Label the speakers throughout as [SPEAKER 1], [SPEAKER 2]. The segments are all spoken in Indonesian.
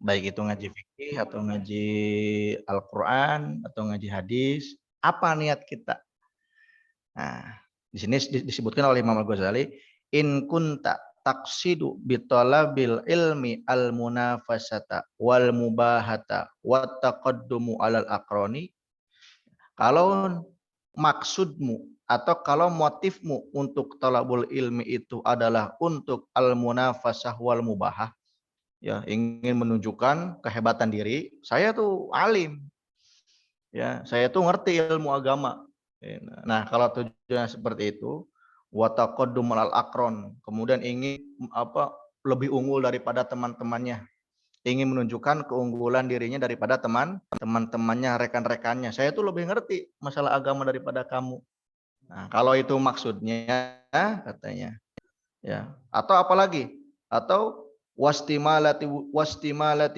[SPEAKER 1] Baik itu ngaji fikih atau ngaji Al-Qur'an atau ngaji hadis, apa niat kita? Nah, di sini disebutkan oleh Imam Al-Ghazali, in kunta taqsidu bitalabil ilmi al-munafasata wal mubahata wat taqaddumu alal aqrani. Kalau maksudmu atau kalau motifmu untuk talabul ilmi itu adalah untuk al-munafasah wal mubahah, ya ingin menunjukkan kehebatan diri, saya tuh alim, ya saya tuh ngerti ilmu agama. Nah kalau tujuannya seperti itu, wataqaddum al akron, kemudian ingin lebih unggul daripada teman-temannya, ingin menunjukkan keunggulan dirinya daripada teman-temannya, rekan-rekannya. Saya tuh lebih ngerti masalah agama daripada kamu. Nah kalau itu maksudnya, katanya, ya atau apalagi, atau wastimalati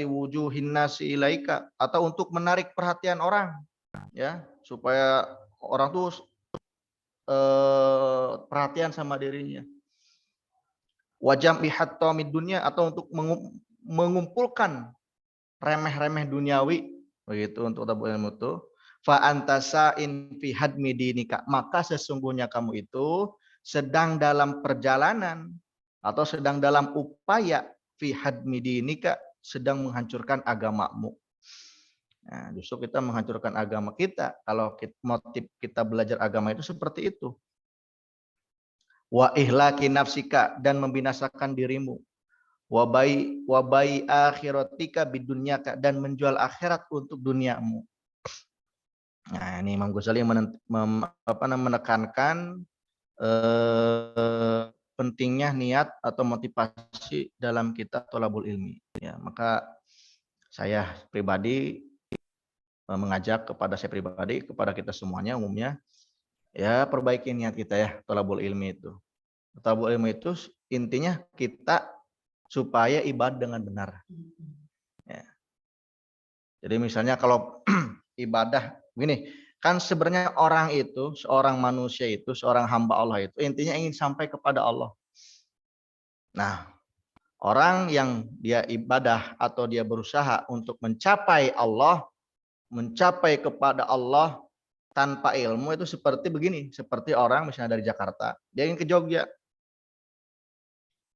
[SPEAKER 1] wujuhin nasi ilaika, atau untuk menarik perhatian orang, ya supaya orang tuh perhatian sama dirinya. Wajam ihattomid dunia, atau untuk mengumpulkan remeh-remeh duniawi, begitu untuk tabul ilmu itu. Fa antasa'in fi hadmi dinika, maka sesungguhnya kamu itu sedang dalam perjalanan atau sedang dalam upaya fi hadmi dinika, sedang menghancurkan agamamu. Nah, justru kita menghancurkan agama kita kalau motif kita belajar agama itu seperti itu. Wa ihlaki nafsika, dan membinasakan dirimu. Wabai akhiratika bidunyaka, dan menjual akhirat untuk duniamu. Nah, ini Imam Ghazali menekankan pentingnya niat atau motivasi dalam kitab Thalabul Ilmi. Ya, maka saya pribadi mengajak kepada kita semuanya umumnya, ya perbaiki niat kita ya, Thalabul Ilmi itu. Thalabul Ilmi itu intinya kita supaya ibadah dengan benar. Ya. Jadi misalnya kalau ibadah gini, kan sebenarnya orang itu, seorang manusia itu, seorang hamba Allah itu intinya ingin sampai kepada Allah. Nah, orang yang dia ibadah atau dia berusaha untuk mencapai Allah, mencapai kepada Allah tanpa ilmu, itu seperti begini, seperti orang misalnya dari Jakarta, dia ingin ke Jogja,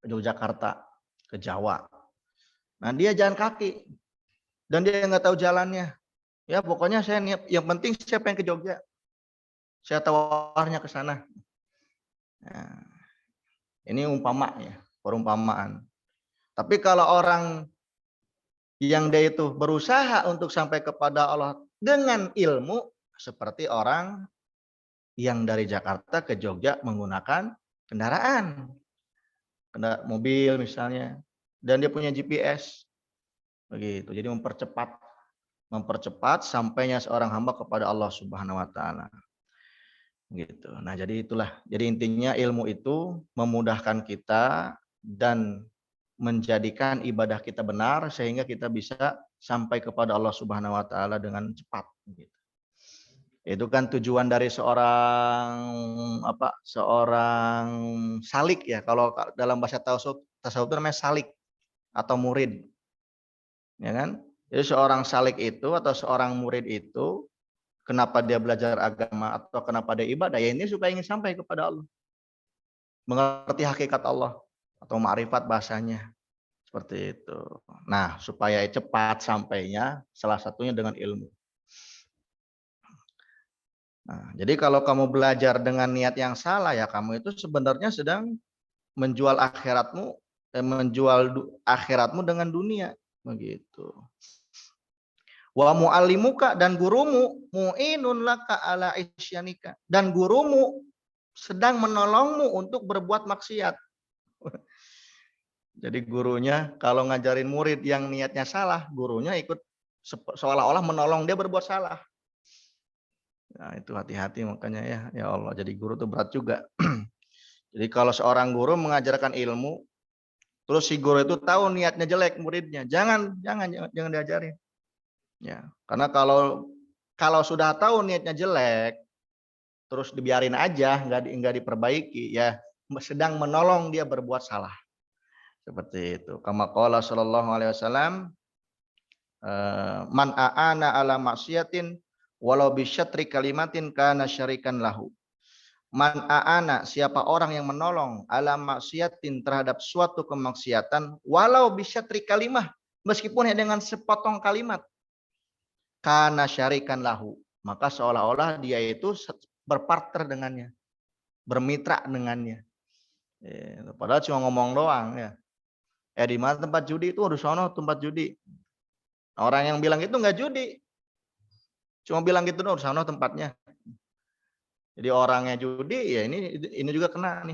[SPEAKER 1] ke Yogyakarta, ke Jawa. Nah, dia jalan kaki dan dia nggak tahu jalannya. Ya pokoknya saya niat, yang penting saya pengen ke Jogja. Saya tawarnya ke sana. Nah, ini umpama ya, perumpamaan. Tapi kalau orang yang dia itu berusaha untuk sampai kepada Allah dengan ilmu, seperti orang yang dari Jakarta ke Jogja menggunakan kendaraan, mobil misalnya, dan dia punya GPS, begitu. Jadi mempercepat sampainya seorang hamba kepada Allah Subhanahu Wa Taala. Gitu. Nah, jadi itulah. Jadi intinya ilmu itu memudahkan kita dan menjadikan ibadah kita benar sehingga kita bisa sampai kepada Allah Subhanahu wa taala dengan cepat gitu. Itu kan tujuan dari seorang salik ya. Kalau dalam bahasa tasawuf itu namanya salik atau murid. Ya kan? Jadi seorang salik itu atau seorang murid itu, kenapa dia belajar agama atau kenapa dia ibadah? Ya ini supaya ingin sampai kepada Allah. Mengerti hakikat Allah atau ma'rifat bahasanya. Seperti itu. Nah, supaya cepat sampainya, salah satunya dengan ilmu. Nah, jadi kalau kamu belajar dengan niat yang salah, ya kamu itu sebenarnya sedang menjual akhiratmu dengan dunia. Begitu. Wa mu'allimuka, dan gurumu mu'inun laka ala isyanika, dan gurumu sedang menolongmu untuk berbuat maksiat. Jadi gurunya kalau ngajarin murid yang niatnya salah, gurunya ikut seolah-olah menolong dia berbuat salah. Nah, itu hati-hati makanya ya Allah. Jadi guru itu berat juga. Jadi kalau seorang guru mengajarkan ilmu, terus si guru itu tahu niatnya jelek muridnya, jangan diajarin. Ya, karena kalau sudah tahu niatnya jelek, terus dibiarin aja, nggak diperbaiki, ya sedang menolong dia berbuat salah. Seperti itu. Kama qala sallallahu alaihi wasallam, Man a'ana ala maksiatin walau bisyatri kalimatin kana syarikan lahu. Man a'ana, siapa orang yang menolong ala maksiatin terhadap suatu kemaksiatan walau bisyatri kalimah, meskipun dengan sepotong kalimat, kana syarikan lahu, maka seolah-olah dia itu berpartner dengannya, bermitra dengannya. Padahal cuma ngomong doang ya. Di mana tempat judi itu, harus sono tempat judi. Orang yang bilang itu nggak judi, cuma bilang gitu doang, sono tempatnya. Jadi orangnya judi, ya ini juga kena nih.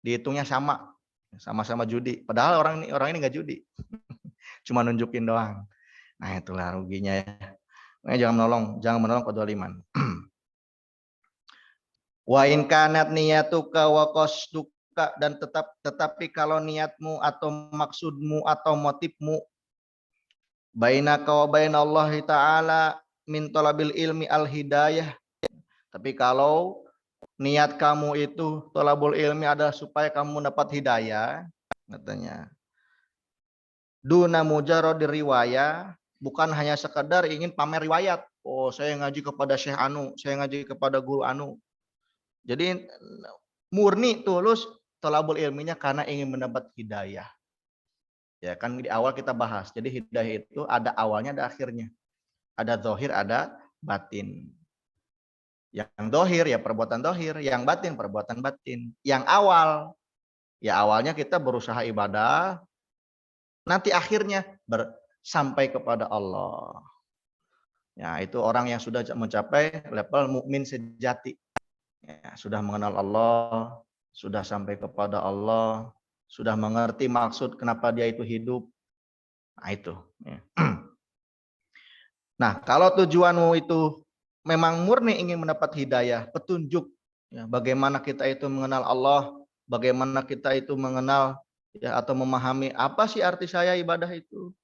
[SPEAKER 1] Dihitungnya sama-sama judi. Padahal orang ini nggak judi, cuma nunjukin doang. Nah itulah ruginya ya. Jangan menolong kedzaliman. Wa in kanat niyatuka wa qasduka, dan tetapi kalau niatmu atau maksudmu atau motifmu bainaka wa bainallahi ta'ala min talabil ilmi al hidayah, tapi kalau niat kamu itu thalabul ilmi adalah supaya kamu dapat hidayah, katanya duna mujarrad riwayah, bukan hanya sekedar ingin pamer riwayat. Oh, saya ngaji kepada Syekh Anu, saya ngaji kepada guru Anu. Jadi murni tulus thalabul ilminya karena ingin mendapat hidayah. Ya kan di awal kita bahas. Jadi hidayah itu ada awalnya, ada akhirnya. Ada zahir, ada batin. Yang zahir ya perbuatan zahir, yang batin perbuatan batin. Yang awal ya awalnya kita berusaha ibadah, nanti akhirnya sampai kepada Allah. Ya, itu orang yang sudah mencapai level mukmin sejati. Ya, sudah mengenal Allah, sudah sampai kepada Allah, sudah mengerti maksud kenapa dia itu hidup. Nah, itu. Ya. Nah, kalau tujuanmu itu memang murni ingin mendapat hidayah, petunjuk, ya, bagaimana kita itu mengenal Allah, bagaimana kita itu mengenal ya atau memahami apa sih arti saya ibadah itu,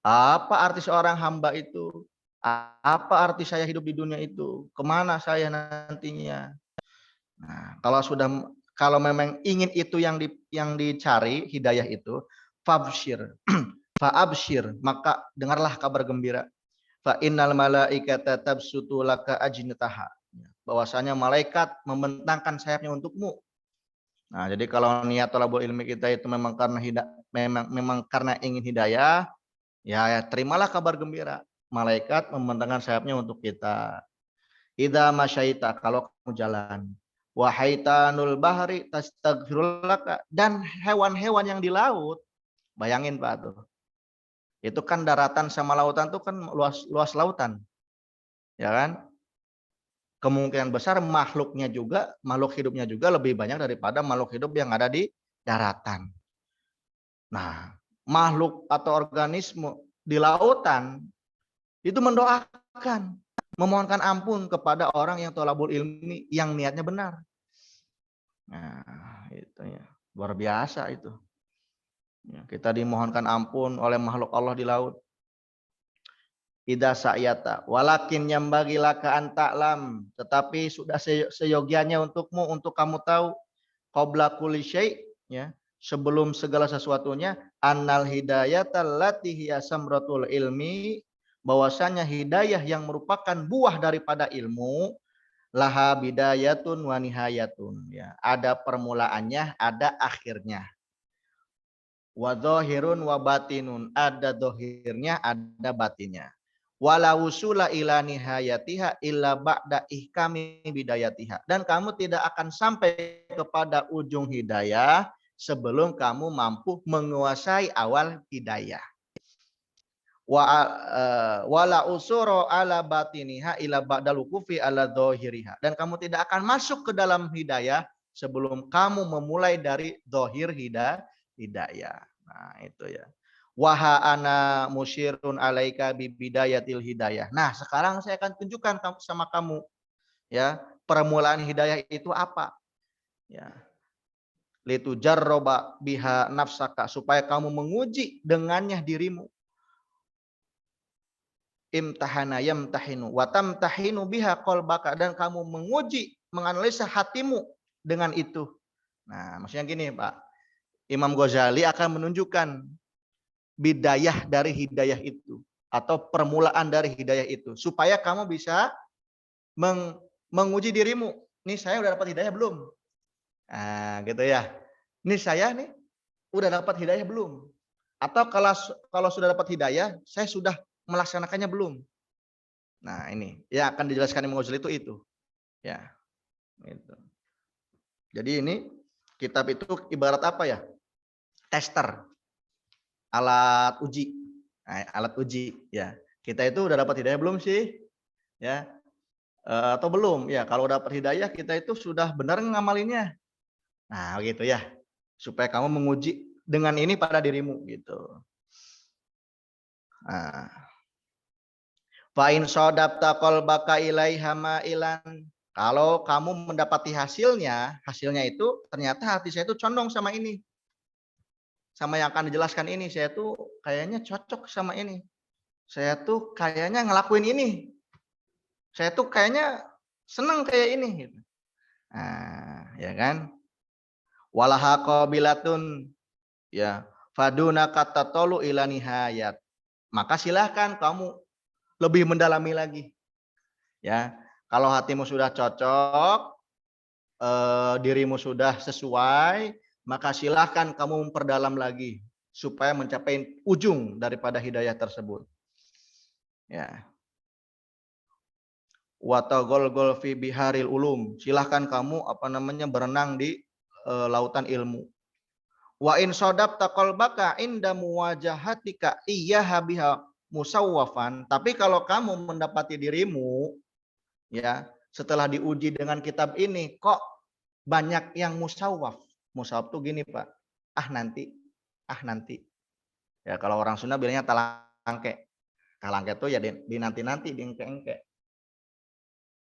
[SPEAKER 1] apa arti seorang hamba itu, apa arti saya hidup di dunia itu, kemana saya nantinya. Nah, kalau memang ingin itu yang dicari hidayah itu, fabshir, faabshir, maka dengarlah kabar gembira. Fa innal malaikata tabsutu laka ajnataha, bahwasanya malaikat membentangkan sayapnya untukmu. Nah, jadi kalau niat thalabul ilmi kita itu memang karena memang karena ingin hidayah, ya terimalah kabar gembira. Malaikat membentangkan sayapnya untuk kita. Idza masyaita, kalau kamu jalan, wa haitanul bahri tastaghfirul laka, dan hewan-hewan yang di laut, bayangin Pak tuh. Itu kan daratan sama lautan tuh kan luas lautan. Ya kan? Kemungkinan besar makhluk hidupnya juga lebih banyak daripada makhluk hidup yang ada di daratan. Nah, makhluk atau organisme di lautan itu mendoakan, memohonkan ampun kepada orang yang thalabul ilmi yang niatnya benar. Nah, itu ya. Luar biasa itu. Ya, kita dimohonkan ampun oleh makhluk Allah di laut. Ida sa'yata walakin nyambagi laka anta'lam, tetapi sudah seyogianya untukmu untuk kamu tahu qabla kulli syai', ya, sebelum segala sesuatunya, annal hidayata allati hiya samratul ilmi, bahwasanya hidayah yang merupakan buah daripada ilmu, laha bidayatun wa nihayatun, ya, ada permulaannya, ada akhirnya. Wa dhahirun wa batinun, ada dohirnya, ada batinnya. Wala wusula ila nihayatiha illa ba'da ihkami bidayatiha, dan kamu tidak akan sampai kepada ujung hidayah sebelum kamu mampu menguasai awal hidayah. Wala usuro ala batiniha illa ba'da lukufi ala dhahiriha, dan kamu tidak akan masuk ke dalam hidayah sebelum kamu memulai dari dhahir hidayah. Nah, itu ya. Waha ana musyirun alaika bibidayatil hidayah. Nah, sekarang saya akan tunjukkan sama kamu, ya, permulaan hidayah itu apa. Ya. Litu jarroba biha nafsaka, supaya kamu menguji dengannya dirimu. Imtahana yamtahinu wa tamtahinu biha qalbaka, dan kamu menguji, menganalisa hatimu dengan itu. Nah, maksudnya gini, Pak. Imam Ghazali akan menunjukkan bidayah dari hidayah itu. atau permulaan dari hidayah itu supaya kamu bisa menguji dirimu. Nih saya udah dapat hidayah belum? Nah, gitu ya. Nih saya nih udah dapat hidayah belum? Atau kalau sudah dapat hidayah, saya sudah melaksanakannya belum? Nah, ini yang akan dijelaskan Imam Ghazali itu. Ya, gitu. Jadi ini kitab itu ibarat apa ya? Tester, alat uji. Nah, alat uji ya. Kita itu udah dapat hidayah belum sih? Ya. Atau belum? Ya, kalau dapat hidayah kita itu sudah benar ngamalinnya. Nah, gitu ya. Supaya kamu menguji dengan ini pada dirimu gitu. Nah, fa in sadabta qalbaka ilaiha ma'ilan. Kalau kamu mendapati hasilnya itu ternyata hati saya itu condong sama ini. Sama yang akan dijelaskan ini, saya tuh kayaknya cocok sama ini. Saya tuh kayaknya ngelakuin ini. Saya tuh kayaknya seneng kayak ini gitu. Nah, ya kan? Walaha qabilatun ya faduna kata tolu ila nihayat. Maka silahkan kamu lebih mendalami lagi. Ya, kalau hatimu sudah cocok, dirimu sudah sesuai, maka silahkan kamu memperdalam lagi supaya mencapai ujung daripada hidayah tersebut. Ya. Watagol fi biharil ulum. Silahkan kamu berenang di lautan ilmu. Wa in sadabta qalbaka inda muwajahatika iyyaha biha musawwafan. Tapi kalau kamu mendapati dirimu ya setelah diuji dengan kitab ini kok banyak yang musawwaf. Musawwaf tuh gini, Pak. Ah nanti. Ya kalau orang Sunda bilangnya talangke. Talangke tuh ya di nanti-nanti, di engke-engke.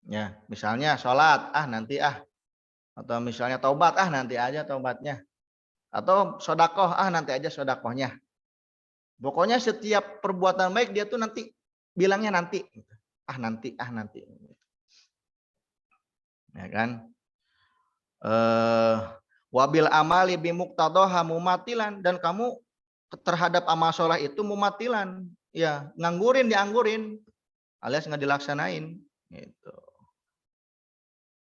[SPEAKER 1] Ya, misalnya sholat, nanti atau misalnya taubat, nanti aja taubatnya. Atau sodakoh, nanti aja sodakohnya. Pokoknya setiap perbuatan baik dia tuh nanti bilangnya nanti. Nanti. Ya kan? Wabil amali bimuqtadoha mumatilan. Dan kamu terhadap amal soleh itu mumatilan. Ya, dianggurin. Alias nggak dilaksanain. Gitu.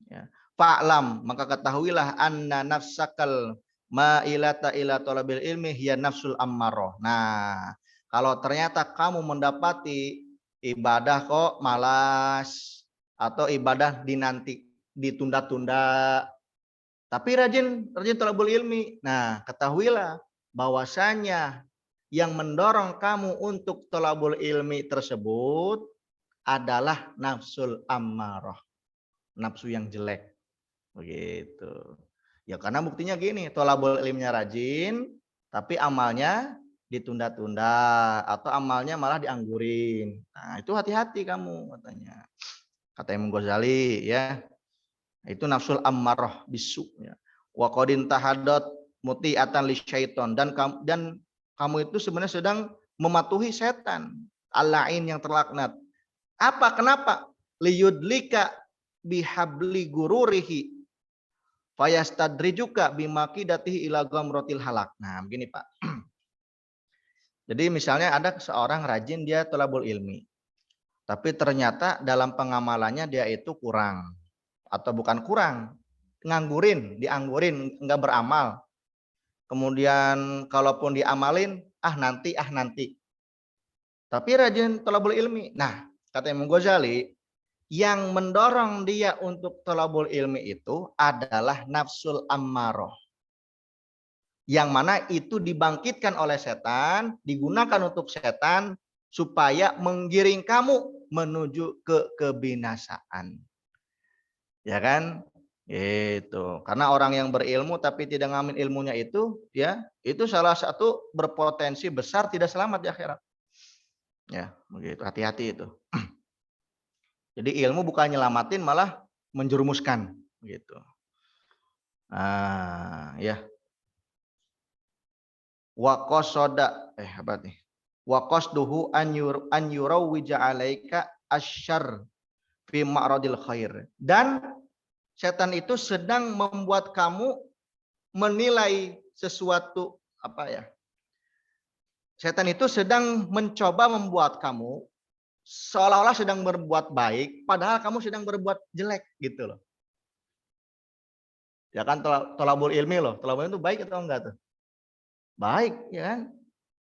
[SPEAKER 1] Ya. Fa'lam, maka ketahuilah anna nafsakal ma'ilata ila talabil ilmi hiya nafsul ammaroh. Nah, kalau ternyata kamu mendapati ibadah kok malas atau ibadah ditunda-tunda, tapi rajin talabul ilmi. Nah, ketahuilah bahwasanya yang mendorong kamu untuk talabul ilmi tersebut adalah nafsul ammaroh. Nafsu yang jelek begitu ya, karena buktinya gini, tolabul ilminya rajin tapi amalnya ditunda-tunda atau amalnya malah dianggurin. Nah itu hati-hati kamu, kata Imam Ghazali ya, itu nafsul ammarah bisu ya. Wa qadin tahadat muti'atan lisyaiton, dan kamu itu sebenarnya sedang mematuhi setan al-la'in yang terlaknat. Kenapa liyudlika bihabli gururihi fayastadrijuka bimakidatihi ila ghamratil halak. Nah, begini Pak. Jadi misalnya ada seorang rajin dia thalabul ilmi. Tapi ternyata dalam pengamalannya dia itu kurang atau bukan kurang, dianggurin, enggak beramal. Kemudian kalaupun diamalin, nanti. Tapi rajin thalabul ilmi. Nah, kata Imam Ghazali, yang mendorong dia untuk thalabul ilmi itu adalah nafsul ammaroh. Yang mana itu dibangkitkan oleh setan, digunakan untuk setan supaya menggiring kamu menuju ke kebinasaan. Ya kan? Itu. Karena orang yang berilmu tapi tidak ngamin ilmunya itu, ya, itu salah satu berpotensi besar tidak selamat di akhirat. Ya, begitu. Hati-hati itu. Jadi ilmu bukan nyelamatin, malah menjerumuskan gitu. Ya. Wa qasada apa nih? Wa qasduhu an yurawwija 'alaika asyarr fi ma'radil khair. Dan setan itu sedang membuat kamu menilai sesuatu Setan itu sedang mencoba membuat kamu seolah-olah sedang berbuat baik, padahal kamu sedang berbuat jelek gitu loh. Ya kan tolabul ilmi loh. Tolabul ilmi itu baik atau enggak tuh? Baik, ya kan?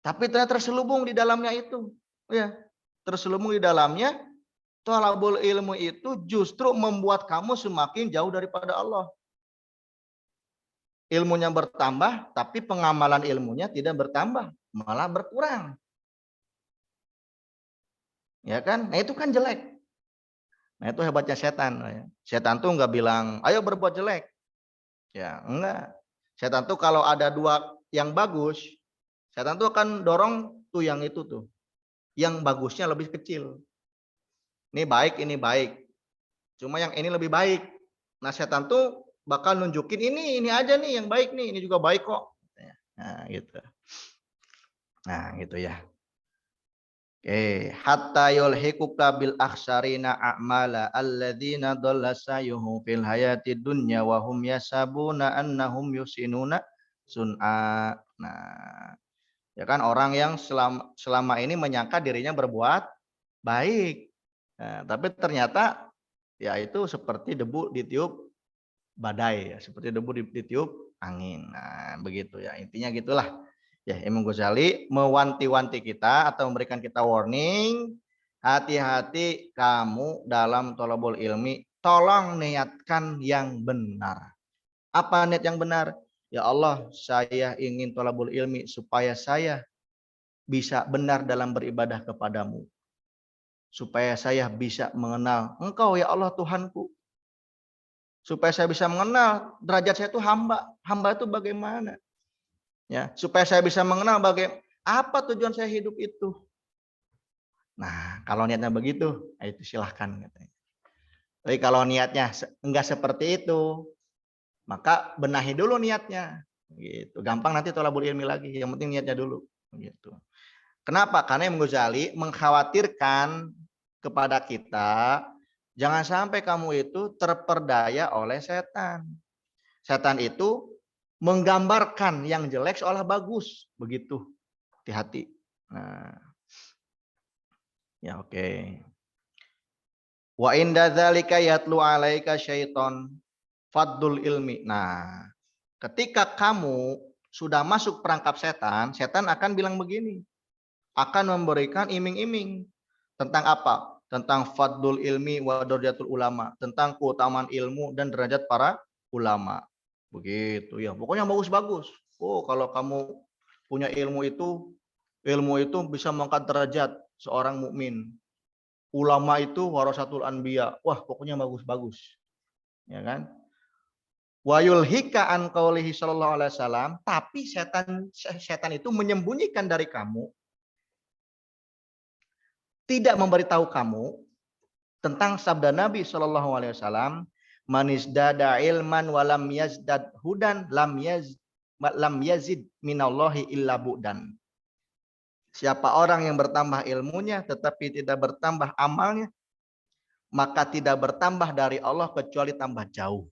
[SPEAKER 1] Tapi ternyata terselubung di dalamnya itu. Ya, terselubung di dalamnya tolabul ilmu itu justru membuat kamu semakin jauh daripada Allah. Ilmunya bertambah, tapi pengamalan ilmunya tidak bertambah, malah berkurang. Ya kan? Nah itu kan jelek. Nah itu hebatnya setan. Setan tuh nggak bilang, ayo berbuat jelek. Ya enggak. Setan tuh kalau ada dua yang bagus, setan tuh akan dorong tuh yang itu tuh. Yang bagusnya lebih kecil. Ini baik, ini baik. Cuma yang ini lebih baik. Nah setan tuh bakal nunjukin ini aja nih yang baik nih. Ini juga baik kok. Nah gitu. Nah gitu ya. Oke, hatta yulhiquka bil akhsarina a'mala alladzina dhalla sayuhum fil hayatid dunya wa hum yasabuna annahum yusinuna sun'a. Nah, ya kan orang yang selama ini menyangka dirinya berbuat baik. Nah, tapi ternyata ya itu seperti debu ditiup badai ya, seperti debu ditiup angin. Nah, begitu ya. Intinya gitulah. Ya, Imam Ghazali mewanti-wanti kita atau memberikan kita warning, hati-hati kamu dalam thalabul ilmi, tolong niatkan yang benar. Apa niat yang benar? Ya Allah, saya ingin thalabul ilmi supaya saya bisa benar dalam beribadah kepadamu. Supaya saya bisa mengenal Engkau ya Allah Tuhanku. Supaya saya bisa mengenal derajat saya itu hamba. Hamba itu bagaimana? Ya, supaya saya bisa mengenal apa tujuan saya hidup itu. Nah, kalau niatnya begitu, itu silahkan katanya. Tapi kalau niatnya enggak seperti itu, maka benahi dulu niatnya. Gitu. Gampang nanti thalabul ilmi lagi. Yang penting niatnya dulu. Gitu. Kenapa? Karena Imam Ghazali mengkhawatirkan kepada kita, jangan sampai kamu itu terperdaya oleh setan. Setan itu menggambarkan yang jelek seolah bagus. Begitu. Hati-hati. Nah, ya oke. Wa inda dzalika yatlu alaika syaiton faddul ilmi. Nah, ketika kamu sudah masuk perangkap setan, setan akan bilang begini. Akan memberikan iming-iming tentang apa? Tentang faddul ilmi wa darajatul ulama, tentang keutamaan ilmu dan derajat para ulama. Begitu ya. Pokoknya bagus-bagus. Oh, kalau kamu punya ilmu itu bisa mengangkat derajat seorang mukmin. Ulama itu warasatul anbiya. Wah, pokoknya bagus-bagus. Ya kan? Wa yulhika an qaulihi sallallahu alaihi wasallam, tapi setan itu menyembunyikan dari kamu, tidak memberitahu kamu tentang sabda Nabi sallallahu alaihi wasallam, manisdada ilman walam yazdad hudan lam yazid minallahi illa bu'dan. Siapa orang yang bertambah ilmunya tetapi tidak bertambah amalnya, maka tidak bertambah dari Allah kecuali tambah jauh.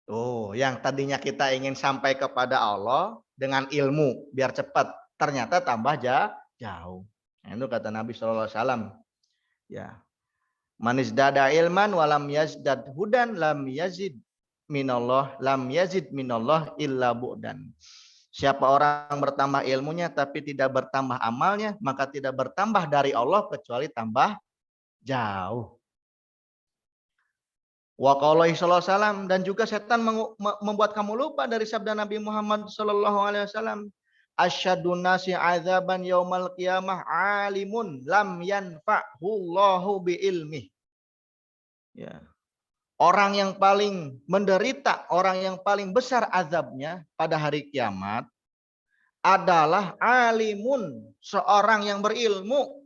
[SPEAKER 1] Tuh, yang tadinya kita ingin sampai kepada Allah dengan ilmu biar cepat, ternyata tambah jauh. Nah, itu kata Nabi sallallahu alaihi wasallam. Ya. Manisdada ilman walam yazdad hudan lam yazid minallah illa bu'dan. Siapa orang bertambah ilmunya tapi tidak bertambah amalnya, maka tidak bertambah dari Allah kecuali tambah jauh. Wa qaulihi sallallahu alaihi wasallam, dan juga setan membuat kamu lupa dari sabda Nabi Muhammad sallallahu alaihi wasallam. Asyadun nasi azaban yaumal qiyamah alimun lam yanfa'hu Allahu bi ilmi. Ya. Orang yang paling menderita, orang yang paling besar azabnya pada hari kiamat adalah alimun, seorang yang berilmu,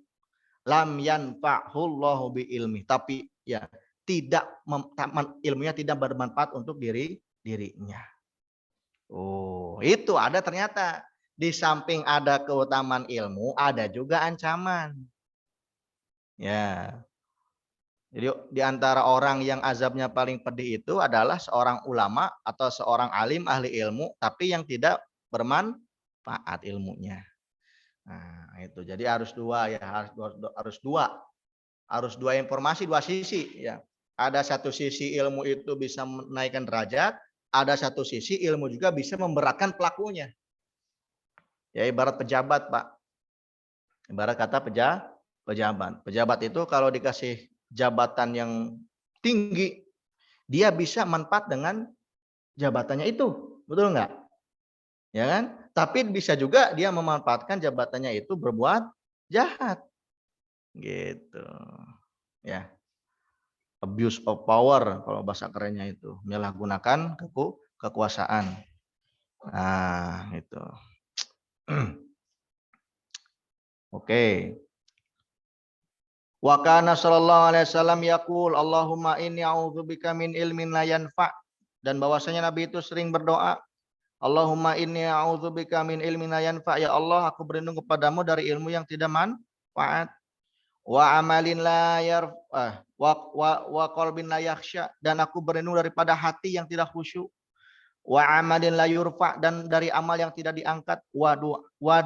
[SPEAKER 1] lam yanfa'hullahu bi ilmi, tapi ya tidak ilmunya tidak bermanfaat untuk dirinya. Oh, itu ada ternyata. Di samping ada keutamaan ilmu, ada juga ancaman. Ya. Jadi di antara orang yang azabnya paling pedih itu adalah seorang ulama atau seorang alim ahli ilmu tapi yang tidak bermanfaat ilmunya. Nah, itu. Jadi harus dua ya, harus dua informasi, dua sisi ya. Ada satu sisi ilmu itu bisa menaikkan derajat, ada satu sisi ilmu juga bisa memberatkan pelakunya. Ya ibarat pejabat, Pak. Ibarat kata pejabat. Pejabat itu kalau dikasih jabatan yang tinggi, dia bisa manfaat dengan jabatannya itu. Betul nggak? Ya kan? Tapi bisa juga dia memanfaatkan jabatannya itu berbuat jahat. Gitu. Ya. Abuse of power kalau bahasa kerennya itu. Menyalahgunakan kekuasaan. Nah, itu. Oke. Wa kana sallallahu alaihi wasallam yaqul Allahumma inni a'udzubika min ilmin la yanfa', dan bahwasanya Nabi itu sering berdoa, Allahumma inni a'udzubika min ilmin la yanfa', ya Allah aku berlindung kepadamu dari ilmu yang tidak manfaat, wa amalin la yarfa, wa qalbin la yakhsha, dan aku berlindung daripada hati yang tidak khusyuk, wa amalin la yurfa, dan dari amal yang tidak diangkat, wa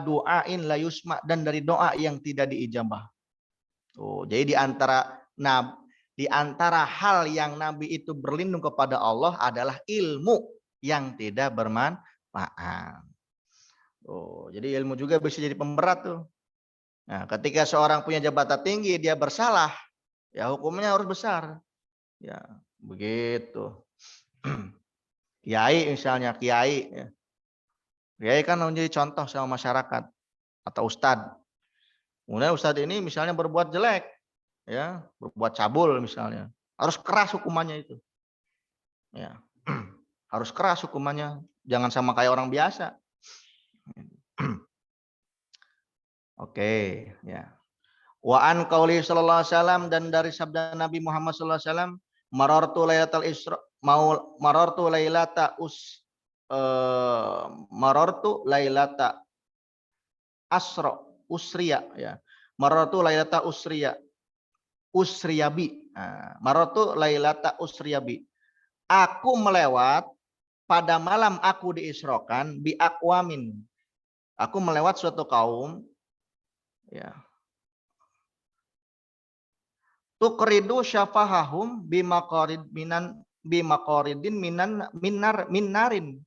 [SPEAKER 1] du'ain la yusma, dan dari doa yang tidak diijabah. Tuh, jadi di antara hal yang Nabi itu berlindung kepada Allah adalah ilmu yang tidak bermanfaat. Tuh, jadi ilmu juga bisa jadi pemberat tuh. Nah, ketika seorang punya jabatan tinggi dia bersalah, ya hukumnya harus besar. Ya, begitu. Kiai misalnya, kiai ya. Kiai kan menjadi contoh sama masyarakat atau ustadz. Kemudian ustadz ini misalnya berbuat jelek, ya, berbuat cabul misalnya, harus keras hukumannya itu. Ya. Harus keras hukumannya, jangan sama kayak orang biasa. Oke, ya. Wa an qauli sallallahu alaihi wasallam, dan dari sabda Nabi Muhammad sallallahu alaihi wasallam, marartu lailatal isra marartu lailata marartu lailata asra usriya ya. Marartu lailata usriyabi. Marartu lailata usriyabi. Aku melewat pada malam aku diisrokan bi aqwamin. Aku melewat suatu kaum ya. Tuqridu syafahahum bimaqaridin minarin.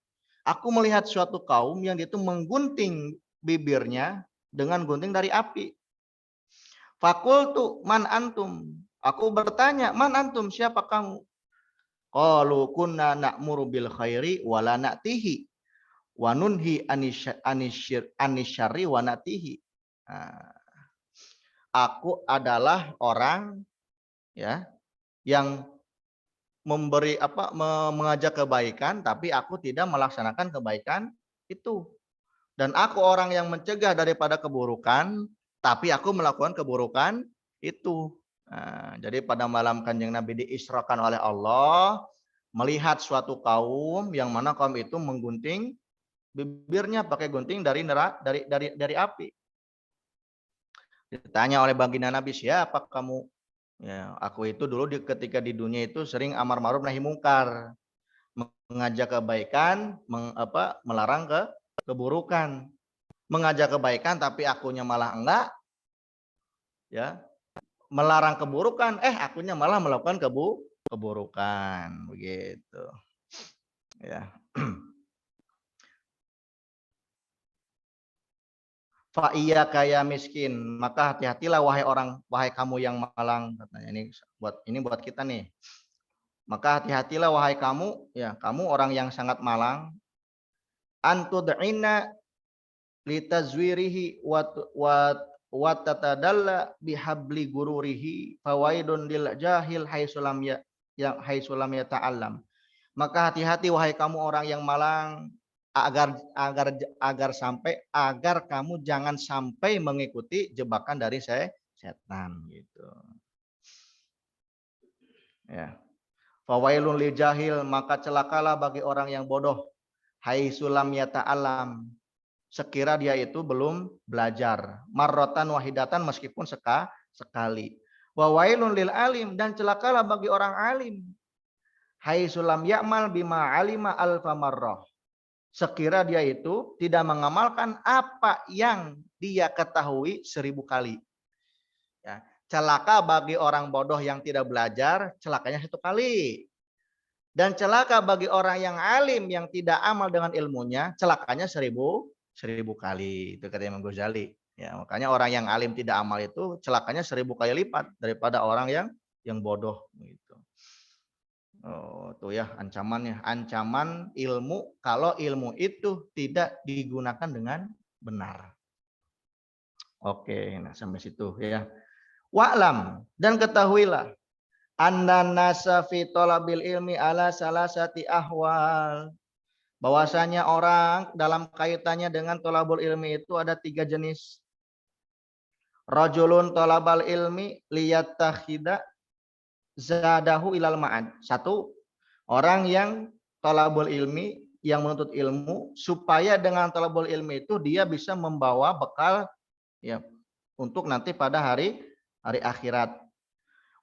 [SPEAKER 1] Aku melihat suatu kaum yang itu menggunting bibirnya dengan gunting dari api. Fakultu man antum. Aku bertanya, man antum, siapa kamu? Qalu kunna na'muru bil khairi wa la na'tihi wa nunhi anisyarri wa na'tihi. Aku adalah orang ya yang mengajak kebaikan, tapi aku tidak melaksanakan kebaikan itu. Dan aku orang yang mencegah daripada keburukan, tapi aku melakukan keburukan itu. Nah, jadi pada malam Kanjeng Nabi diisrakan oleh Allah, melihat suatu kaum yang mana kaum itu menggunting bibirnya pakai gunting dari api. Ditanya oleh baginda Nabi, siapa kamu? Ya, aku itu dulu ketika di dunia itu sering amar ma'ruf nahi mungkar, mengajak kebaikan, melarang keburukan. Mengajak kebaikan tapi akunya malah enggak, ya. Melarang keburukan, akunya malah melakukan keburukan, begitu. Ya. Fa iya kaya miskin, maka hati-hatilah wahai kamu yang malang, katanya. Ini buat kita nih. Maka hati-hatilah wahai kamu, ya, kamu orang yang sangat malang. Antud'ina litazwirihi wa tatadalla bihabli gururihi fawaidun lil jahil haitsulam ya ta'allam. Maka hati-hati wahai kamu orang yang malang, agar kamu jangan sampai mengikuti jebakan dari setan gitu. Ya. Fawailun lil jahil, maka celakalah bagi orang yang bodoh. Haitsulam ya ta'allam, sekira dia itu belum belajar. Marrotan wahidatan, meskipun sekali. Wa wailun lil alim, dan celakalah bagi orang alim. Haitsulam ya'mal bima alima alfa marrah, sekira dia itu tidak mengamalkan apa yang dia ketahui 1000 kali. Ya. Celaka bagi orang bodoh yang tidak belajar, celakanya 1 kali. Dan celaka bagi orang yang alim yang tidak amal dengan ilmunya, celakanya 1000 kali. Itu kata Imam Ghazali. Ya, makanya orang yang alim tidak amal itu celakanya 1000 kali lipat daripada orang yang bodoh gitu. Oh, tuh ya ancamannya. Ancaman ilmu kalau ilmu itu tidak digunakan dengan benar. Oke, nah sampai situ ya. Wa'lam, dan ketahuilah anna nasa fi talabil ilmi ala salasati ahwal. Bahwasanya orang dalam kaitannya dengan thalabul ilmi itu ada 3 jenis. Rajulun talabal ilmi liyattakhida zadahu ilal ma'ad. 1, orang yang thalabul ilmi yang menuntut ilmu supaya dengan thalabul ilmi itu dia bisa membawa bekal ya untuk nanti pada hari akhirat.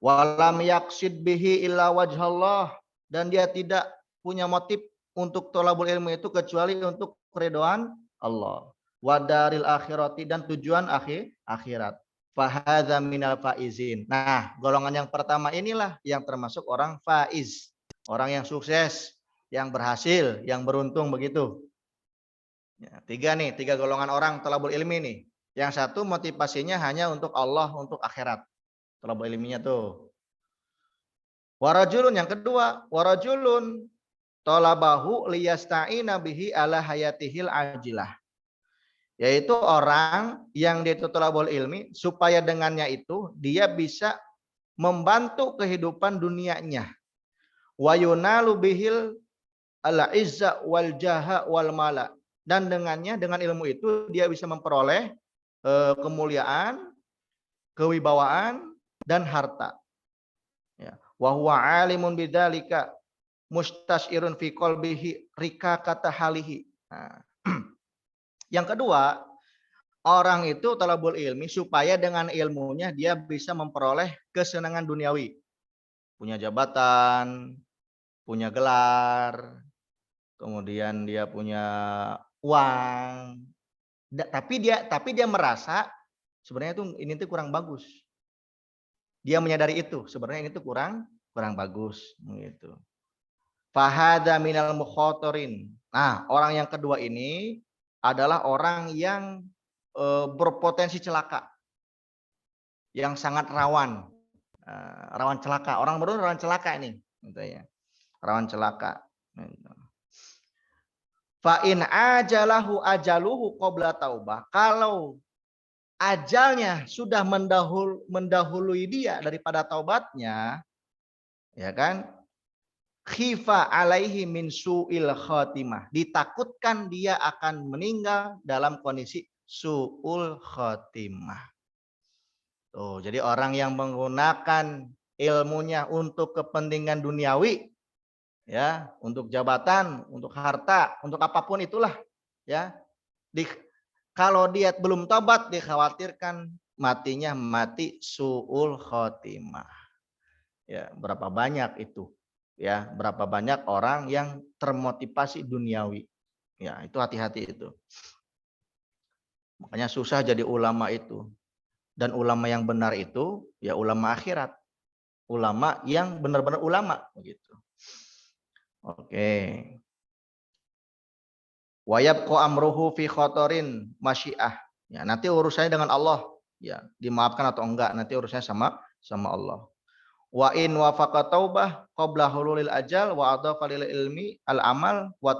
[SPEAKER 1] Walam yaksid bihi illa wajhallah, dan dia tidak punya motif untuk thalabul ilmu itu kecuali untuk keridhaan Allah. Wadaril akhirati, dan tujuan akhirat. Fahadza minal faizin. Nah, golongan yang pertama inilah yang termasuk orang faiz, orang yang sukses, yang berhasil, yang beruntung begitu. Ya, 3 golongan orang thalabul ilmi nih. Yang satu motivasinya hanya untuk Allah, untuk akhirat. Thalabul ilminya tuh. Warajulun, yang kedua, warajulun talabahu liyasta'ina bihi ala hayatihil ajilah. Yaitu orang yang dia itu thalabul ilmi supaya dengannya itu dia bisa membantu kehidupan dunianya. Wa yunalu bihil al-izza wal jaha wal mala. Dan dengannya, dengan ilmu itu dia bisa memperoleh kemuliaan, kewibawaan, dan harta. Ya. Wa huwa alimun bidzalika mustasyirun fi qalbihi rika kata halihi. Nah. Yang kedua, orang itu thalabul ilmi supaya dengan ilmunya dia bisa memperoleh kesenangan duniawi. Punya jabatan, punya gelar, kemudian dia punya uang. Tapi dia merasa sebenarnya ini tuh kurang bagus. Dia menyadari itu, sebenarnya ini tuh kurang bagus gitu. Fahada minal mukhatarin. Nah, orang yang kedua ini adalah orang yang berpotensi celaka, yang sangat rawan celaka. Orang baru rawan celaka ini, gitu ya. Rawan celaka. Fa in ajalahu ajaluhu qabla taubah. Kalau ajalnya sudah mendahului dia daripada taubatnya, ya kan? Khifa alaihi min su'il khatimah. Ditakutkan dia akan meninggal dalam kondisi su'ul khatimah. Tuh, jadi orang yang menggunakan ilmunya untuk kepentingan duniawi, ya, untuk jabatan, untuk harta, untuk apapun itulah, ya. Kalau dia belum tobat, dikhawatirkan matinya mati su'ul khatimah. Ya, berapa banyak itu? Ya, berapa banyak orang yang termotivasi duniawi. Ya, itu hati-hati itu. Makanya susah jadi ulama itu. Dan ulama yang benar itu ya ulama akhirat. Ulama yang benar-benar ulama begitu. Oke. Wayabqa amruhu fi khotorin masyiah. Ya, nanti urusannya dengan Allah. Ya, dimaafkan atau enggak nanti urusannya sama Allah. Wa in wafaqa taubah qabla hululil ajal wa adhafa lil ilmi al amal wa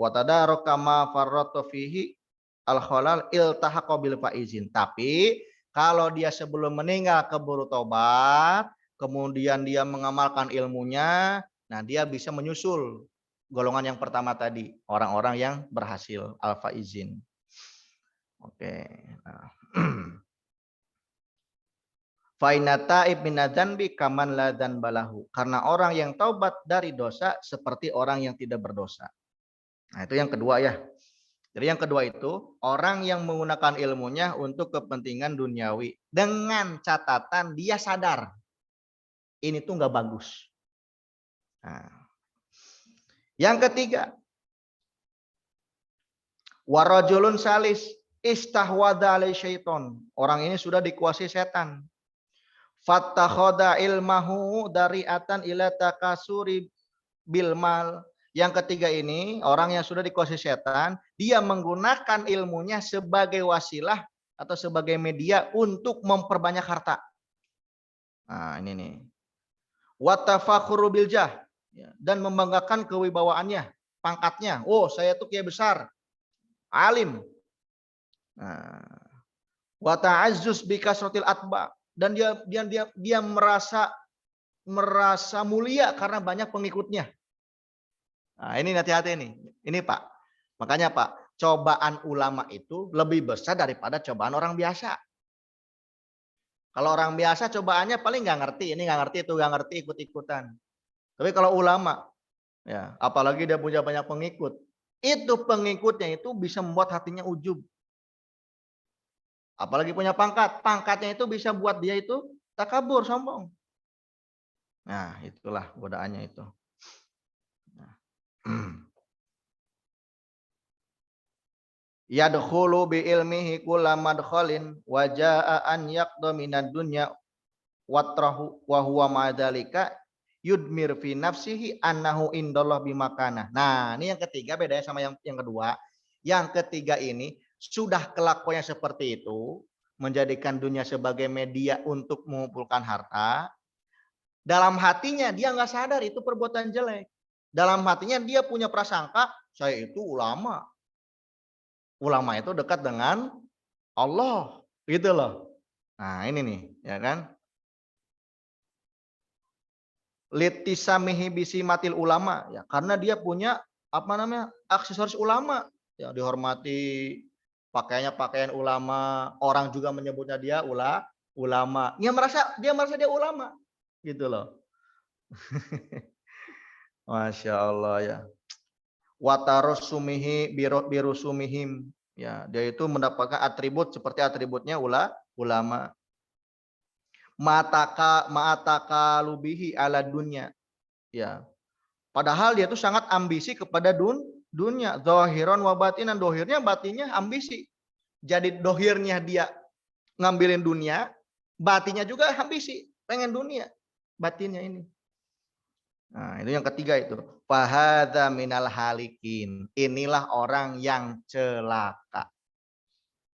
[SPEAKER 1] tadaraka ma farrata fihi al khalal iltahaqa bil faizin. Tapi kalau dia sebelum meninggal keburu tobat, kemudian dia mengamalkan ilmunya, nah dia bisa menyusul golongan yang pertama tadi, orang-orang yang berhasil al faizin. Oke. Nah. Fainataib minadzanbi kaman la dzanbalahu. Karena orang yang taubat dari dosa seperti orang yang tidak berdosa. Nah, itu yang kedua ya. Jadi yang kedua itu orang yang menggunakan ilmunya untuk kepentingan duniawi dengan catatan dia sadar ini tuh nggak bagus. Nah. Yang ketiga, Warajulun salis istahwada alai syaiton. Orang ini sudah dikuasai setan. Fattakhoda ilmahu dari'atan ila takasuri bilmal. Yang ketiga ini, orang yang sudah dikuasai setan, dia menggunakan ilmunya sebagai wasilah atau sebagai media untuk memperbanyak harta. Nah, ini nih. Watafakhuru biljah, dan membanggakan kewibawaannya, pangkatnya. Oh, saya tuh kiai besar, alim. Nah, wa ta'azzuz bi kasratil atba, dan dia merasa mulia karena banyak pengikutnya. Nah, ini hati-hati nih. Ini Pak. Makanya Pak, cobaan ulama itu lebih besar daripada cobaan orang biasa. Kalau orang biasa cobaannya paling nggak ngerti, ini nggak ngerti, itu nggak ngerti, ikut-ikutan. Tapi kalau ulama, ya, apalagi dia punya banyak pengikut, itu pengikutnya itu bisa membuat hatinya ujub. Apalagi punya pangkat, pangkatnya itu bisa buat dia itu takabur, sombong. Nah, itulah godaannya itu. Nah. Yadkhulu bi ilmihi kulla madkhalin wa jaa an yaqda minad dunya watrahu wa huwa ma'dzalika yudmir fi nafsihi annahu indallah bimakana. Nah, ini yang ketiga bedanya sama yang kedua. Yang ketiga ini sudah kelakuannya seperti itu, menjadikan dunia sebagai media untuk mengumpulkan harta. Dalam hatinya dia nggak sadar itu perbuatan jelek. Dalam hatinya dia punya prasangka, saya itu ulama. Ulama itu dekat dengan Allah, gitu loh. Nah, ini nih, ya kan? Litisamihi bisi matil ulama, ya, karena dia punya apa namanya? Aksesoris ulama. Ya, dihormati, pakaiannya pakaian ulama, orang juga menyebutnya dia ulama. Dia merasa dia ulama, gitu loh. Masya Allah ya. Watarosumihi birusumihim, ya, dia itu mendapatkan atribut seperti atributnya ulama. Ma'ataka lubihi ala dunya, ya, padahal dia itu sangat ambisi kepada dunia, zahiran wa batinan, dohirnya batinnya ambisi. Jadi dohirnya dia ngambilin dunia, batinnya juga ambisi, pengen dunia, batinnya ini. Nah, itu yang ketiga itu. Fahadza minal halikin. Inilah orang yang celaka.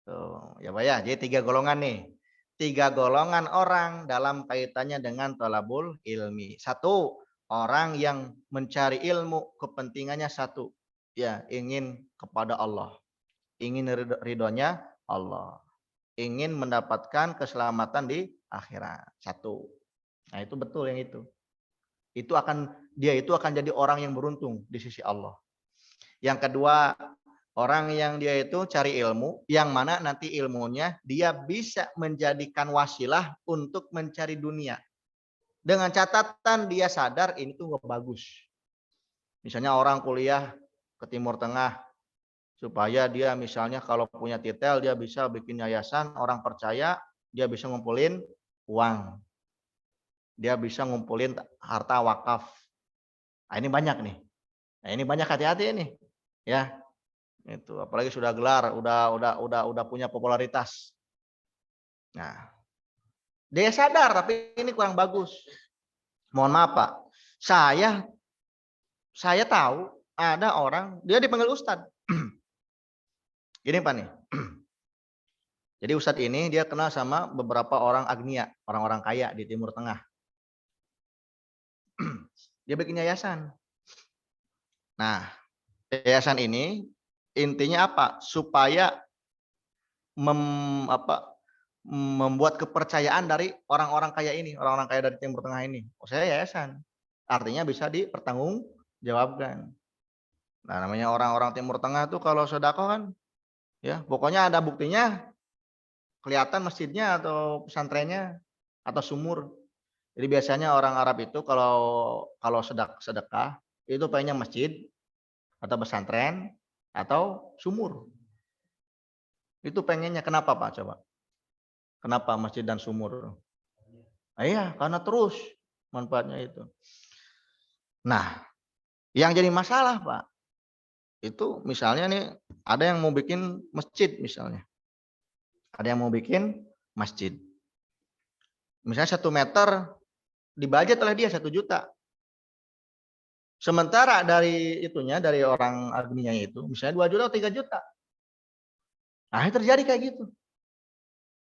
[SPEAKER 1] Tuh, ya Pak ya. Jadi tiga golongan nih. Tiga golongan orang dalam kaitannya dengan thalabul ilmi. Satu, orang yang mencari ilmu kepentingannya satu. Ya, ingin kepada Allah. Ingin ridhonya Allah. Ingin mendapatkan keselamatan di akhirat. Satu. Nah, itu betul yang itu. Dia itu akan jadi orang yang beruntung di sisi Allah. Yang kedua, orang yang dia itu cari ilmu, yang mana nanti ilmunya dia bisa menjadikan wasilah untuk mencari dunia. Dengan catatan dia sadar ini tuh gak bagus. Misalnya orang kuliah ke Timur Tengah, supaya dia misalnya kalau punya titel dia bisa bikin yayasan, orang percaya, dia bisa ngumpulin uang. Dia bisa ngumpulin harta wakaf. Nah, ini banyak nih. Nah, ini banyak, hati-hati ini. Ya. Itu apalagi sudah gelar, udah punya popularitas. Nah, dia sadar tapi ini kurang bagus. Mohon maaf, Pak. Saya tahu ada orang dia dipanggil ustadz. Gini Pak nih. Jadi ustadz ini dia kenal sama beberapa orang agnia, orang-orang kaya di Timur Tengah. Dia bikin yayasan. Nah, yayasan ini intinya apa? Supaya membuat kepercayaan dari orang-orang kaya ini, orang-orang kaya dari Timur Tengah ini. Oh, saya yayasan. Artinya bisa dipertanggungjawabkan. Nah, namanya orang-orang Timur Tengah tuh kalau sedekah kan, ya, pokoknya ada buktinya, kelihatan masjidnya atau pesantrennya atau sumur. Jadi biasanya orang Arab itu kalau sedekah itu pengennya masjid atau pesantren atau sumur. Itu pengennya, kenapa Pak coba? Kenapa masjid dan sumur? Nah, iya, karena terus manfaatnya itu. Nah, yang jadi masalah Pak, Itu misalnya nih ada yang mau bikin masjid misalnya. Ada yang mau bikin masjid. Misalnya 1 meter dibudget oleh dia 1 juta. Sementara dari itunya, dari orang agninya itu, misalnya 2 juta atau 3 juta. Nah, terjadi kayak gitu.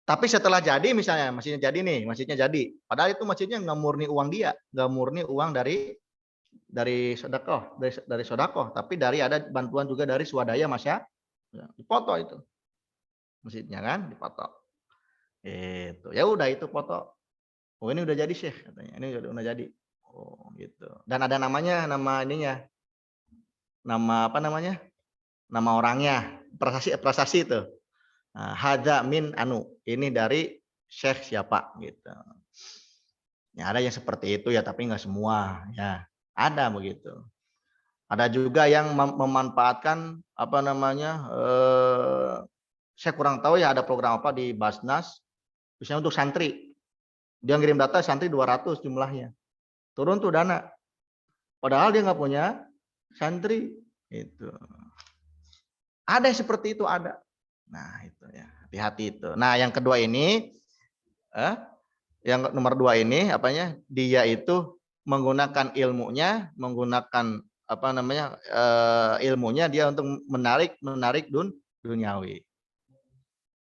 [SPEAKER 1] Tapi setelah jadi misalnya, masjidnya jadi nih, masjidnya jadi. Padahal itu masjidnya nggak murni uang dia, nggak murni uang dari sedekah, dari sedekah, tapi dari ada bantuan juga dari swadaya masyarakat. Dipoto itu masjidnya kan, dipoto. Itu. Ya udah itu foto. Oh, ini udah jadi Syekh katanya. Ini udah jadi. Oh, gitu. Dan ada namanya, nama ininya. Nama apa namanya? Nama orangnya, prasasti itu. Nah, Hadza min anu, ini dari Syekh siapa gitu. Ya ada yang seperti itu ya, tapi nggak semua ya. Ada begitu. Ada juga yang memanfaatkan apa namanya? Saya kurang tahu ya ada program apa di Basnas, misalnya untuk santri. Dia ngirim data santri 200 jumlahnya. Turun tuh dana. Padahal dia nggak punya santri. Itu. Ada yang seperti itu ada. Nah itu ya, hati-hati itu. Nah yang kedua ini, yang nomor 2 ini apanya? Dia itu menggunakan ilmunya, menggunakan apa namanya ilmunya dia untuk menarik duniawi.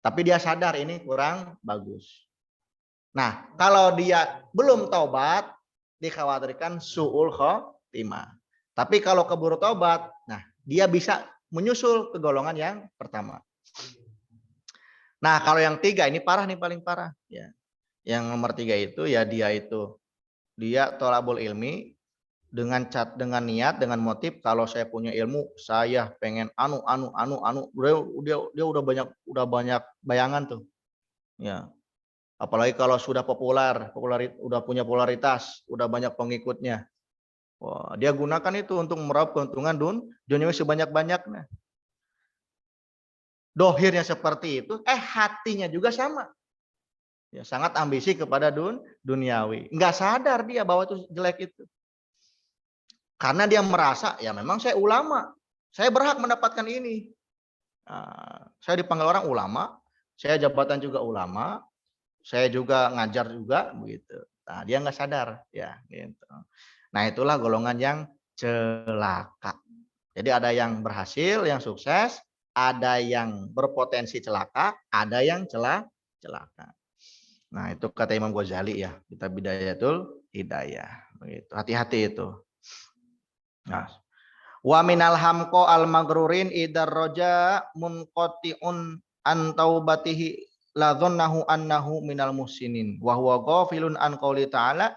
[SPEAKER 1] Tapi dia sadar ini kurang bagus. Nah kalau dia belum taubat, dikhawatirkan su'ul khotimah. Tapi kalau keburu taubat, nah dia bisa menyusul ke golongan yang pertama. Nah, kalau yang 3 ini parah nih, paling parah ya. Yang nomor 3 itu ya dia thalabul ilmi dengan niat, dengan motif kalau saya punya ilmu, saya pengen anu. Dia udah banyak bayangan tuh. Ya. Apalagi kalau sudah populer, udah punya popularitas, udah banyak pengikutnya. Wah, dia gunakan itu untuk meraup keuntungan dunia sebanyak-banyaknya. Dohirnya seperti itu, hatinya juga sama. Ya, sangat ambisi kepada duniawi. Nggak sadar dia bahwa itu jelek itu. Karena dia merasa, ya memang saya ulama. Saya berhak mendapatkan ini. Nah, saya dipanggil orang ulama, saya jabatan juga ulama, saya juga ngajar juga, begitu. Nah, dia nggak sadar, ya. Gitu. Nah, itulah golongan yang celaka. Jadi ada yang berhasil, yang sukses, ada yang berpotensi celaka, ada yang celaka. Nah, itu kata Imam Ghazali ya, kita bidayatul hidayah. Begitu. Hati-hati itu. Nah, wa minal hamqo al magrurin idar roja munqati'un an taubatihi la dhannahu annahu minal muhsinin wa huwa ghafilun an qouli ta'ala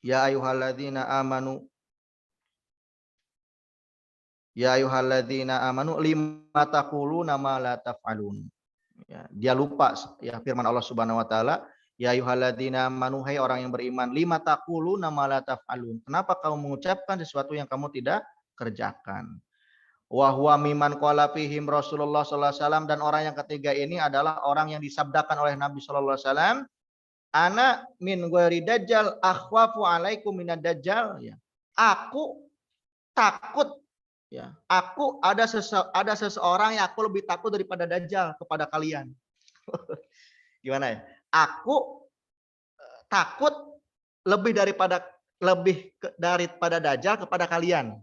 [SPEAKER 1] ya ayyuhalladzina amanu lima taquluna ma la taf'alun. Ya, dia lupa ya firman Allah Subhanahu wa taala, ya ayyuhalladzina amanu, hai orang yang beriman, lima taquluna ma la taf'alun. Kenapa kamu mengucapkan sesuatu yang kamu tidak kerjakan? Wa huwa miman qala fihim Rasulullah sallallahu alaihi wasallam, dan orang yang ketiga ini adalah orang yang disabdakan oleh Nabi sallallahu alaihi wasallam, ana min ghairi dajjal akhwafu alaikum minad dajjal, ya. Aku takut, ya. Aku ada seseorang yang aku lebih takut daripada dajjal kepada kalian. Gimana ya? Aku takut lebih daripada dajjal kepada kalian.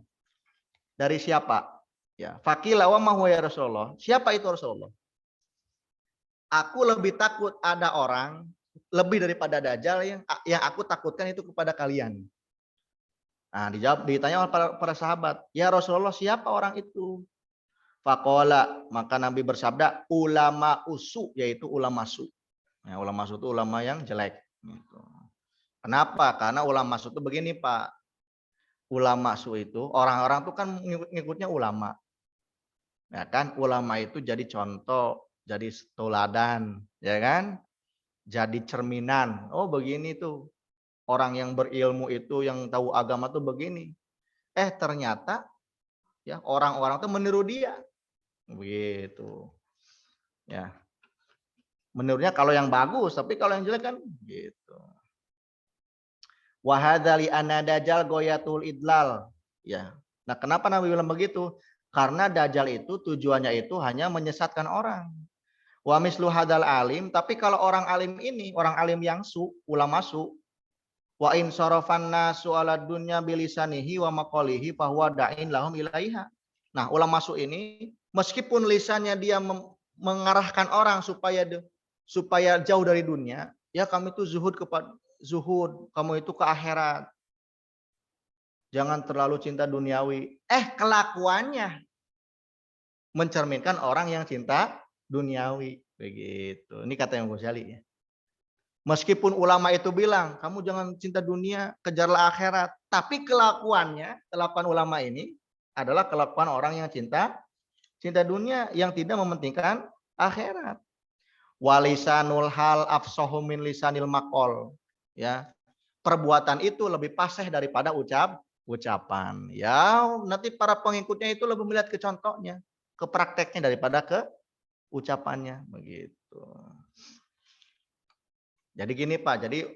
[SPEAKER 1] Dari siapa? Ya, faqila wa ma huwa ya Rasulullah. Siapa itu Rasulullah? Aku lebih takut ada orang lebih daripada dajjal yang aku takutkan itu kepada kalian. Nah, ditanya oleh para sahabat, "Ya Rasulullah, siapa orang itu?" Faqala, maka Nabi bersabda, ulama usu, yaitu ulama su. Ya, ulama su itu ulama yang jelek. Gitu. Kenapa? Karena ulama su itu begini Pak. Ulama su itu orang-orang tuh kan ngikutnya ulama. Ya kan, ulama itu jadi contoh, jadi teladan, ya kan? Jadi cerminan. Oh, begini tuh. Orang yang berilmu itu, yang tahu agama tuh begini. Ternyata ya orang-orang tuh meniru dia. Begitu. Ya. Menirunya kalau yang bagus, tapi kalau yang jelek kan gitu. Wa hadzali anna dajjal goyatul idlal. Ya. Nah, kenapa Nabi bilang begitu? Karena Dajjal itu tujuannya itu hanya menyesatkan orang. Wa mislu hadal alim, tapi kalau orang alim ini, orang alim yang ulama wa in sarafan nasu ala dunya bilisanihi wa maqalihi fahuwa da'in lahum ilaiha. Nah, ulama ini meskipun lisannya dia mengarahkan orang supaya jauh dari dunia, ya kamu itu zuhud, kamu itu ke akhirat. Jangan terlalu cinta duniawi. Kelakuannya mencerminkan orang yang cinta duniawi, begitu. Ini kata Imam Ghazali ya. Meskipun ulama itu bilang, kamu jangan cinta dunia, kejarlah akhirat. Tapi kelakuan ulama ini adalah kelakuan orang yang cinta dunia, yang tidak mementingkan akhirat. Walisanul hal afsahu min lisanil maqol. Ya, perbuatan itu lebih fasih daripada ucapan. Ya, nanti para pengikutnya itu lebih melihat ke contohnya, ke prakteknya daripada ke ucapannya, begitu. Jadi gini Pak, jadi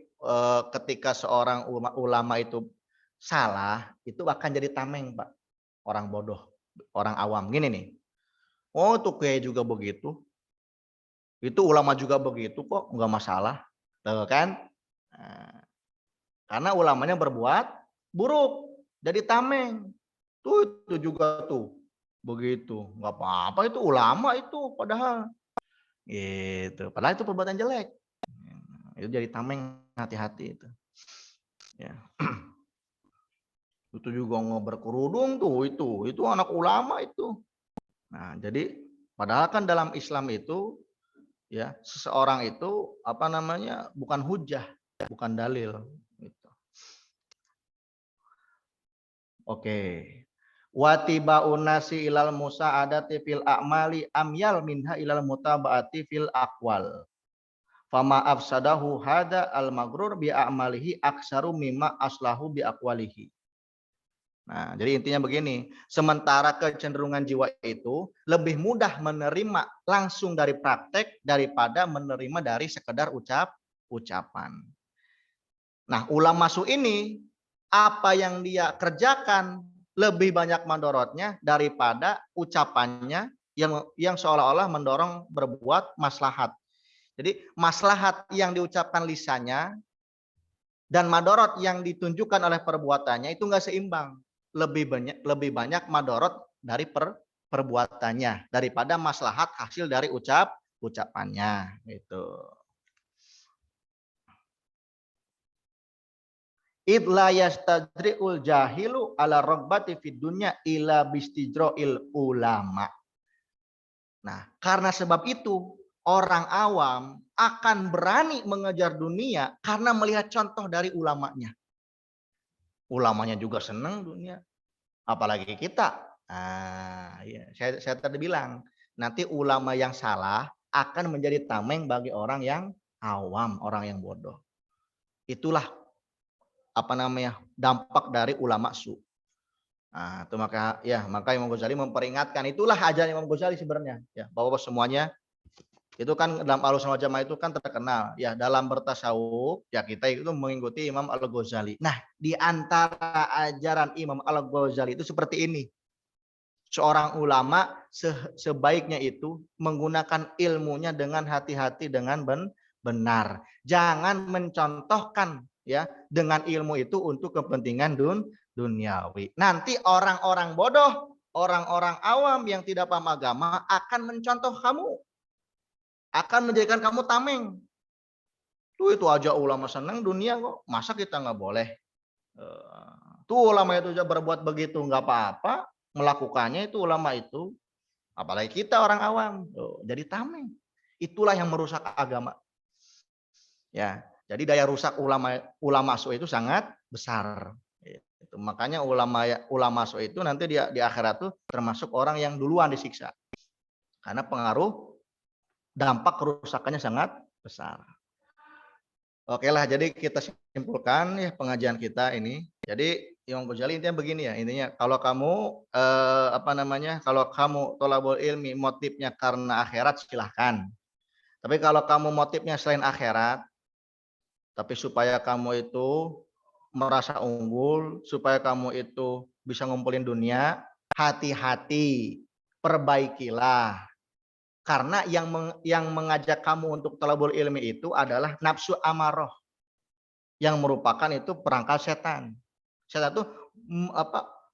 [SPEAKER 1] ketika seorang ulama itu salah, itu akan jadi tameng Pak. Orang bodoh, orang awam. Gini nih, oh tuh kayak juga begitu. Itu ulama juga begitu kok, nggak masalah. Tuh kan? Nah, karena ulamanya berbuat buruk, jadi tameng. Tuh itu juga tuh begitu. Nggak apa-apa, itu ulama itu padahal. Gitu. Padahal itu perbuatan jelek. Itu jadi tameng, hati-hati itu. Ya. Itu juga nggak berkerudung tuh, itu anak ulama itu. Nah, jadi padahal kan dalam Islam itu ya seseorang itu bukan hujah, bukan dalil gitu. Oke. Watiba unasi ilal musa'adati fil a'mali amyal minha ilal mutaba'ati fil aqwal. Fama afsadahu hada al magrur bi a'malihi aksaru mimma aslahu bi aqwalihi. Nah, jadi intinya begini, sementara kecenderungan jiwa itu lebih mudah menerima langsung dari praktek daripada menerima dari sekedar ucapan. Nah, ulama ini apa yang dia kerjakan lebih banyak mandorotnya daripada ucapannya yang seolah-olah mendorong berbuat maslahat. Jadi maslahat yang diucapkan lisannya dan madorot yang ditunjukkan oleh perbuatannya itu enggak seimbang. Lebih banyak madorot dari perbuatannya daripada maslahat hasil dari ucapannya gitu. Idla yastadri'ul jahilu ala ragbati fid dunya ila bistijro'il ulama. Nah, karena sebab itu orang awam akan berani mengejar dunia karena melihat contoh dari ulamanya. Ulamanya juga senang dunia, apalagi kita. Nah, ya, saya tadi bilang, nanti ulama yang salah akan menjadi tameng bagi orang yang awam, orang yang bodoh. Itulah dampak dari ulama su. Nah, itu maka Imam Ghazali memperingatkan, itulah ajaran Imam Ghazali sebenarnya, ya, bahwa semuanya itu kan dalam Ahlussunnah wal Jamaah itu kan terkenal ya dalam bertasawuf ya kita itu mengikuti Imam Al-Ghazali. Nah, di antara ajaran Imam Al-Ghazali itu seperti ini. Seorang ulama sebaiknya itu menggunakan ilmunya dengan hati-hati, dengan benar. Jangan mencontohkan ya dengan ilmu itu untuk kepentingan duniawi. Nanti orang-orang bodoh, orang-orang awam yang tidak paham agama akan mencontoh kamu. Akan menjadikan kamu tameng. Tuh itu aja ulama senang dunia kok. Masa kita nggak boleh? Tuh ulama itu aja berbuat begitu nggak apa-apa. Melakukannya itu ulama itu. Apalagi kita orang awam. Jadi tameng. Itulah yang merusak agama. Ya, jadi daya rusak ulama su itu sangat besar. Itu makanya ulama su itu nanti di akhirat tuh termasuk orang yang duluan disiksa. Karena pengaruh dampak kerusakannya sangat besar. Oke lah, jadi kita simpulkan ya pengajian kita ini. Jadi Imam Ghazali intinya begini ya, intinya kalau kamu kalau kamu thalabul ilmi motifnya karena akhirat silahkan. Tapi kalau kamu motifnya selain akhirat, tapi supaya kamu itu merasa unggul, supaya kamu itu bisa ngumpulin dunia, hati-hati, perbaikilah. Karena yang mengajak kamu untuk thalabul ilmi itu adalah nafsu amarah, yang merupakan itu perangkal setan. Setan itu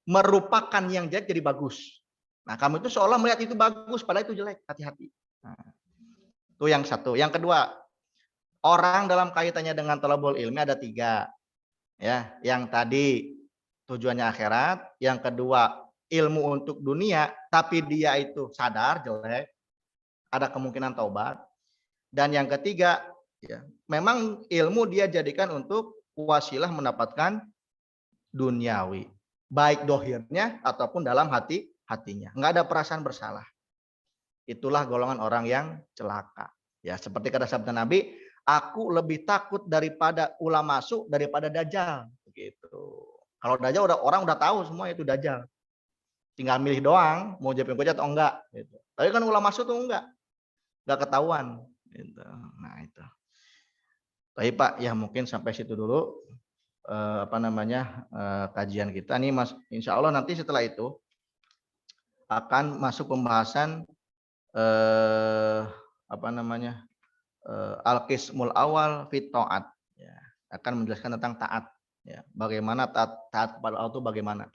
[SPEAKER 1] merupakan yang jelek jadi bagus. Nah, kamu itu seolah melihat itu bagus, padahal itu jelek. Hati-hati. Nah, itu yang satu. Yang kedua, orang dalam kaitannya dengan thalabul ilmi ada 3. Ya, yang tadi tujuannya akhirat, yang kedua ilmu untuk dunia, tapi dia itu sadar jelek, ada kemungkinan taubat, dan yang ketiga, ya, memang ilmu dia jadikan untuk wasilah mendapatkan duniawi, baik dohirnya ataupun dalam hatinya, nggak ada perasaan bersalah. Itulah golongan orang yang celaka. Ya, seperti kata sabda Nabi, aku lebih takut daripada ulah masuk daripada dajjal. Begitu. Kalau dajjal orang udah tahu semua itu dajjal. Tinggal milih doang mau jawab yang atau enggak. Gitu. Tapi kan ulah masuk tuh enggak ketahuan. Gitu. Nah itu. Tapi Pak, ya mungkin sampai situ dulu kajian kita nih Mas. Insya Allah nanti setelah itu akan masuk pembahasan al-qismul awal fit taat, ya, akan menjelaskan tentang taat, ya, bagaimana taat kepada Allah itu bagaimana.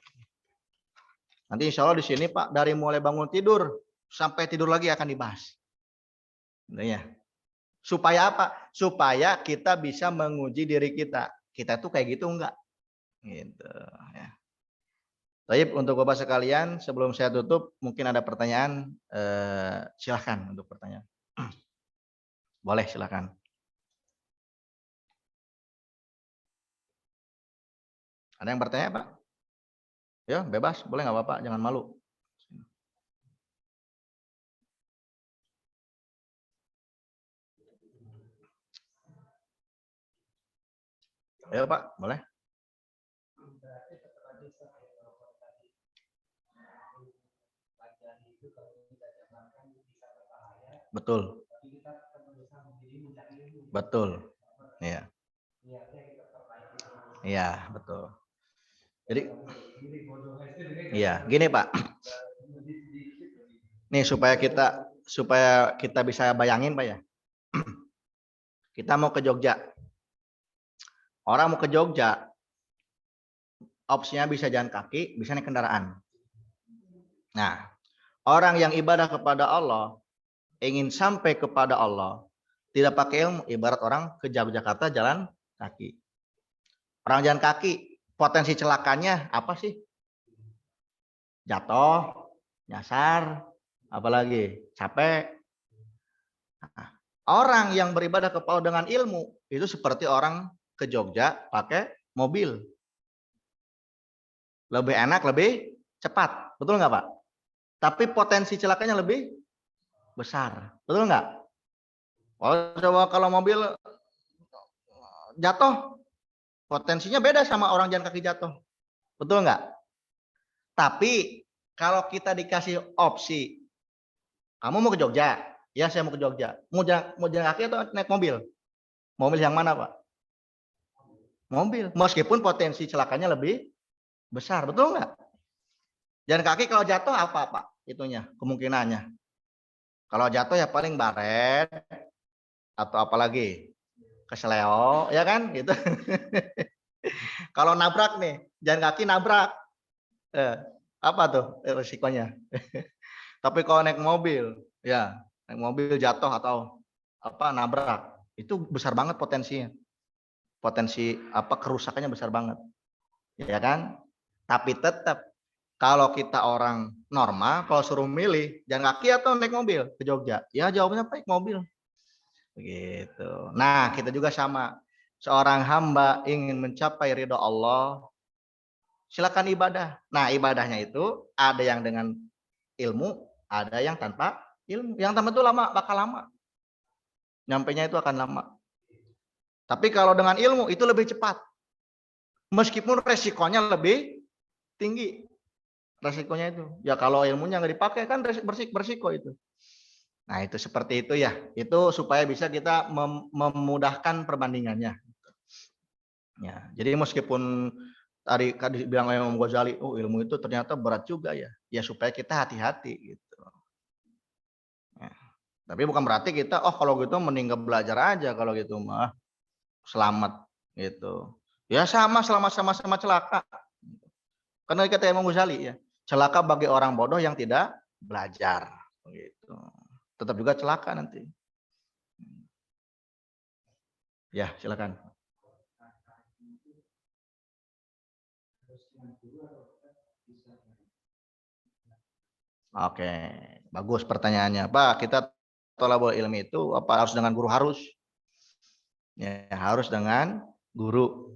[SPEAKER 1] Nanti insya Allah di sini Pak, dari mulai bangun tidur sampai tidur lagi akan dibahas. Ya. Supaya apa? Supaya kita bisa menguji diri kita. Kita tuh kayak gitu enggak? Gitu, ya. Baik, untuk Bapak sekalian, sebelum saya tutup, mungkin ada pertanyaan, silahkan untuk pertanyaan. Boleh, silahkan. Ada yang bertanya, Pak? Ya, bebas, boleh nggak Bapak? Jangan malu. Ayo Pak, boleh. Betul. Betul. Iya. Iya, betul. Jadi, iya, gini Pak. Nih supaya kita bisa bayangin Pak ya. Kita mau ke Jogja. Orang mau ke Jogja, opsinya bisa jalan kaki, bisa naik kendaraan. Nah, orang yang ibadah kepada Allah, ingin sampai kepada Allah, tidak pakai ilmu, ibarat orang ke Jakarta jalan kaki. Orang jalan kaki, potensi celakanya apa sih? Jatuh, nyasar, apalagi capek. Nah, orang yang beribadah kepada Allah dengan ilmu, itu seperti orang ke Jogja pakai mobil. Lebih enak, lebih cepat. Betul nggak Pak? Tapi potensi celakanya lebih besar. Betul nggak? Coba kalau mobil jatuh, potensinya beda sama orang jalan kaki jatuh. Betul nggak? Tapi kalau kita dikasih opsi, kamu mau ke Jogja? Ya saya mau ke Jogja. Mau jalan kaki atau naik mobil? Mobil yang mana Pak? Mobil. Meskipun potensi celakanya lebih besar. Betul nggak? Jalan kaki kalau jatuh apa Pak? Itunya kemungkinannya. Kalau jatuh ya paling baret atau apalagi kesleo, ya kan? Gitu. Kalau nabrak nih, jalan kaki nabrak, apa tuh risikonya? Tapi kalau naik mobil, ya naik mobil jatuh atau apa nabrak, itu besar banget potensinya. Potensi apa kerusakannya besar banget, ya kan? Tapi tetap kalau kita orang normal, kalau suruh milih jalan kaki atau naik mobil ke Jogja, ya jawabnya naik mobil. Begitu. Nah, kita juga sama. Seorang hamba ingin mencapai ridho Allah, silakan ibadah. Nah, ibadahnya itu ada yang dengan ilmu, ada yang tanpa ilmu. Yang tanpa itu lama, bakal lama. Nyampainya itu akan lama. Tapi kalau dengan ilmu itu lebih cepat. Meskipun resikonya lebih tinggi. Resikonya itu. Ya kalau ilmunya nggak dipakai kan bersiko itu. Nah, itu seperti itu ya. Itu supaya bisa kita memudahkan perbandingannya. Ya, jadi meskipun tadi bilang Imam Ghazali, oh ilmu itu ternyata berat juga ya. Ya supaya kita hati-hati gitu. Ya. Tapi bukan berarti kita, oh kalau gitu mending gak belajar aja kalau gitu mah selamat gitu. Ya sama selama sama-sama celaka. Karena kata Imam Ghazali ya, celaka bagi orang bodoh yang tidak belajar. Gitu. Tetap juga celaka nanti. Ya silakan. Oke, bagus pertanyaannya. Pak, kita tolabul ilmi itu apa harus dengan guru? Harus. Ya, harus dengan guru.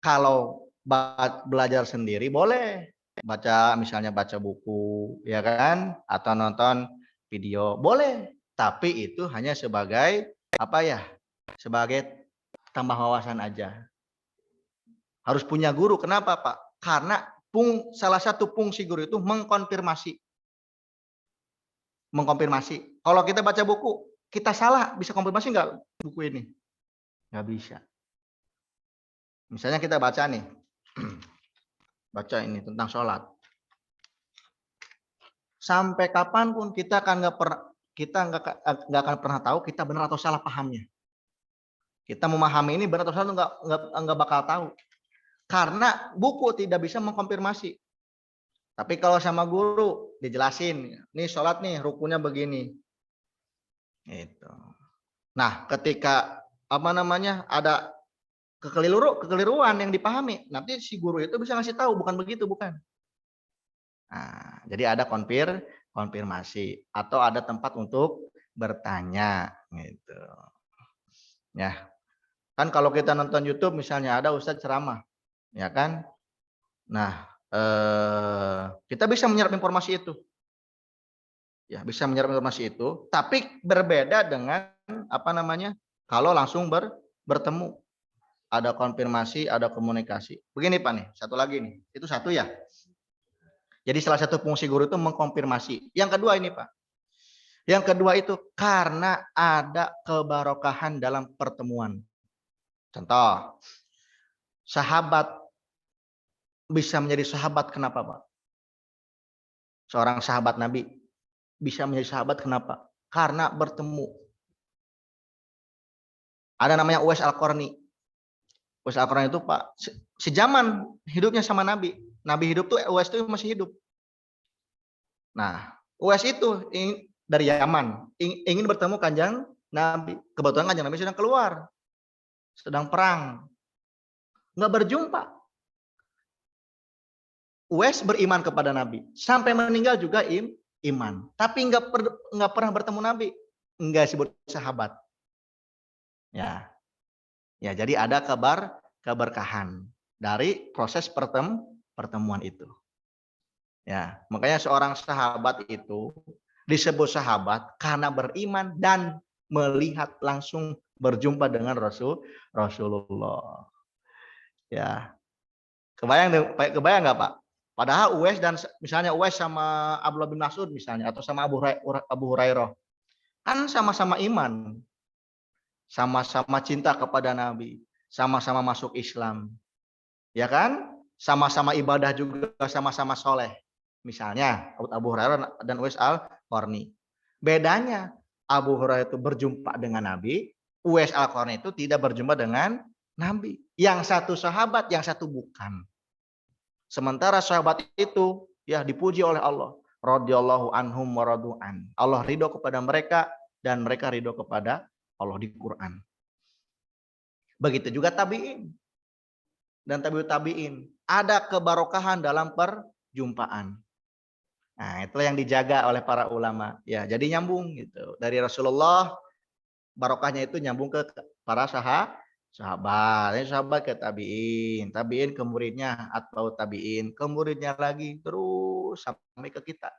[SPEAKER 1] Kalau belajar sendiri boleh. Misalnya baca buku, ya kan? Atau nonton video, boleh. Tapi itu hanya sebagai apa ya? Sebagai tambah wawasan aja. Harus punya guru. Kenapa, Pak? Karena salah satu fungsi guru itu mengkonfirmasi. Kalau kita baca buku, kita salah, bisa konfirmasi nggak buku ini? Nggak bisa. Misalnya kita baca nih, baca ini tentang sholat. Sampai kapanpun kita nggak akan pernah tahu kita benar atau salah pahamnya. Kita memahami ini benar atau salah nggak bakal tahu. Karena buku tidak bisa mengkonfirmasi. Tapi kalau sama guru dijelasin, nih sholat nih rukunnya begini. Itu. Nah, ketika ada kekeliruan yang dipahami, nanti si guru itu bisa ngasih tahu bukan begitu, bukan. Nah, jadi ada konfirmasi atau ada tempat untuk bertanya gitu. Ya. Kan kalau kita nonton YouTube misalnya ada ustadz ceramah, ya kan? Nah, kita bisa menyerap informasi itu. Ya, bisa menyerap informasi itu, tapi berbeda dengan kalau langsung bertemu. Ada konfirmasi, ada komunikasi. Begini Pak nih, satu lagi nih. Itu satu ya. Jadi salah satu fungsi guru itu mengkonfirmasi. Yang kedua ini Pak. Yang kedua itu karena ada kebarokahan dalam pertemuan. Contoh, sahabat bisa menjadi sahabat kenapa Pak? Seorang sahabat Nabi bisa menjadi sahabat kenapa? Karena bertemu. Ada namanya Uwais Al-Qarni. Uwais Al-Qarni itu Pak, sejaman hidupnya sama Nabi. Nabi hidup tuh Uwais itu masih hidup. Nah, Uwais itu dari Yaman, ingin bertemu Kanjeng Nabi. Kebetulan Kanjeng Nabi sedang keluar, sedang perang. Nggak berjumpa. Uwais beriman kepada Nabi. Sampai meninggal juga iman. Tapi nggak pernah bertemu Nabi. Nggak disebut sahabat. Ya, jadi ada keberkahan dari proses pertemuan itu. Ya, makanya seorang sahabat itu disebut sahabat karena beriman dan melihat langsung berjumpa dengan Rasulullah. Ya, kebayang nggak Pak? Padahal Uwais dan misalnya Uwais sama Abdullah bin Mas'ud misalnya atau sama Abu Hurairah kan sama-sama iman. Sama-sama cinta kepada Nabi, sama-sama masuk Islam. Ya kan? Sama-sama ibadah juga, sama-sama soleh. Misalnya Abu Hurairah dan Uwais Al-Qarni. Bedanya Abu Hurairah itu berjumpa dengan Nabi, Uwais Al-Qarni itu tidak berjumpa dengan Nabi. Yang satu sahabat, yang satu bukan. Sementara sahabat itu ya dipuji oleh Allah. Radhiyallahu anhum wa radu'an. Allah ridho kepada mereka dan mereka ridho kepada Allah di Quran. Begitu juga tabi'in dan tabi'ut tabi'in. Ada kebarokahan dalam perjumpaan. Nah, itulah yang dijaga oleh para ulama. Ya, jadi nyambung gitu. Dari Rasulullah barokahnya itu nyambung ke para sahabat. Ini sahabat ke tabi'in, tabi'in ke muridnya atau tabi'in ke muridnya lagi terus sampai ke kita.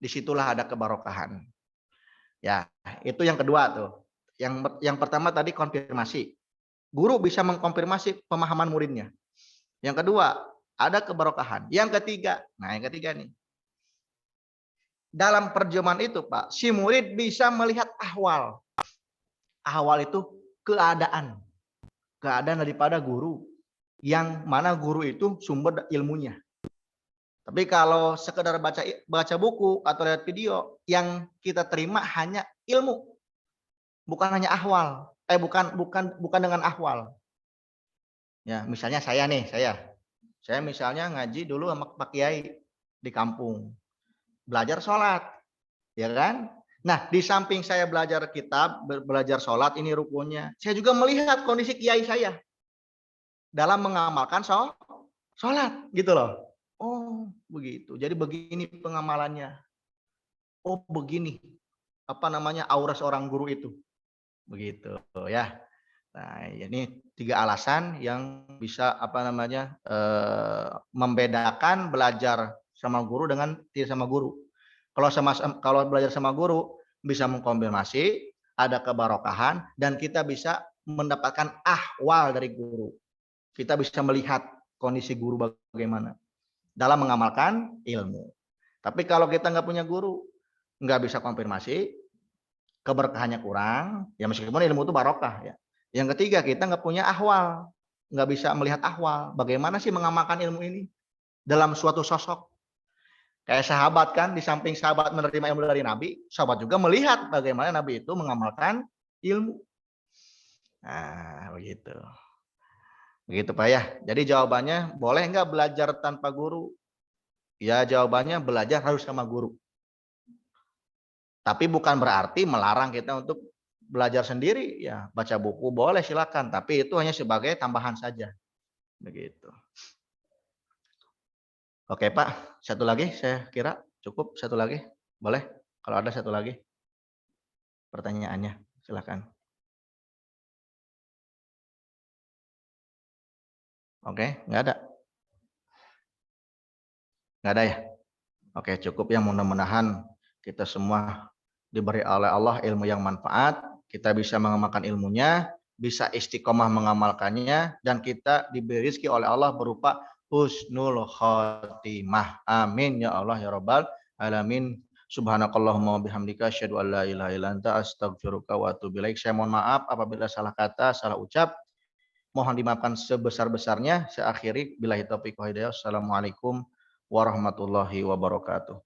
[SPEAKER 1] Disitulah ada kebarokahan. Ya, itu yang kedua tuh. Yang pertama tadi konfirmasi. Guru bisa mengkonfirmasi pemahaman muridnya. Yang kedua, ada keberkahan. Yang ketiga nih. Dalam perjumpaan itu, Pak, si murid bisa melihat ahwal. Ahwal itu keadaan. Keadaan daripada guru. yang mana guru itu sumber ilmunya. Tapi kalau sekedar baca buku atau lihat video, yang kita terima hanya ilmu, bukan hanya ahwal. Bukan dengan ahwal. Ya, misalnya saya misalnya ngaji dulu sama Pak Kiai di kampung, belajar sholat, ya kan? Nah, di samping saya belajar kitab, belajar sholat, ini rukunnya, saya juga melihat kondisi kiai saya dalam mengamalkan sholat, gitu loh. Oh, begitu. Jadi begini pengamalannya. Oh, begini. Apa namanya aura seorang guru itu. Begitu ya. Nah, ini 3 alasan yang bisa membedakan belajar sama guru dengan tidak sama guru. Kalau belajar sama guru bisa mengkonfirmasi, ada kebarokahan dan kita bisa mendapatkan ahwal dari guru. Kita bisa melihat kondisi guru bagaimana dalam mengamalkan ilmu. Tapi kalau kita nggak punya guru, nggak bisa konfirmasi, keberkahannya kurang, ya meskipun ilmu itu barokah ya. Yang ketiga, kita nggak punya ahwal, nggak bisa melihat ahwal. Bagaimana sih mengamalkan ilmu ini dalam suatu sosok? Kayak sahabat kan, di samping sahabat menerima ilmu dari Nabi, sahabat juga melihat bagaimana Nabi itu mengamalkan ilmu. Nah, begitu. Begitu Pak ya. Jadi jawabannya, boleh nggak belajar tanpa guru? Ya jawabannya belajar harus sama guru. Tapi bukan berarti melarang kita untuk belajar sendiri, ya baca buku boleh silakan, tapi itu hanya sebagai tambahan saja. Begitu. Oke Pak, satu lagi saya kira cukup, satu lagi. Boleh? Kalau ada satu lagi pertanyaannya, silakan. Oke, nggak ada? Nggak ada ya? Oke, cukup ya, mudah-mudahan kita semua diberi oleh Allah ilmu yang manfaat, kita bisa mengamalkan ilmunya, bisa istiqomah mengamalkannya, dan kita diberi rezeki oleh Allah berupa husnul khotimah. Amin ya Allah ya Rabbal alamin. Subhanakallahumma bihamdika asyhadu an la ilaha illa anta astaghfiruka wa atubu ilaik. Saya mohon maaf apabila salah kata, salah ucap. Mohon dimaafkan sebesar-besarnya. Saya akhiri billahi taufiq wa hidayah. Assalamualaikum warahmatullahi wabarakatuh.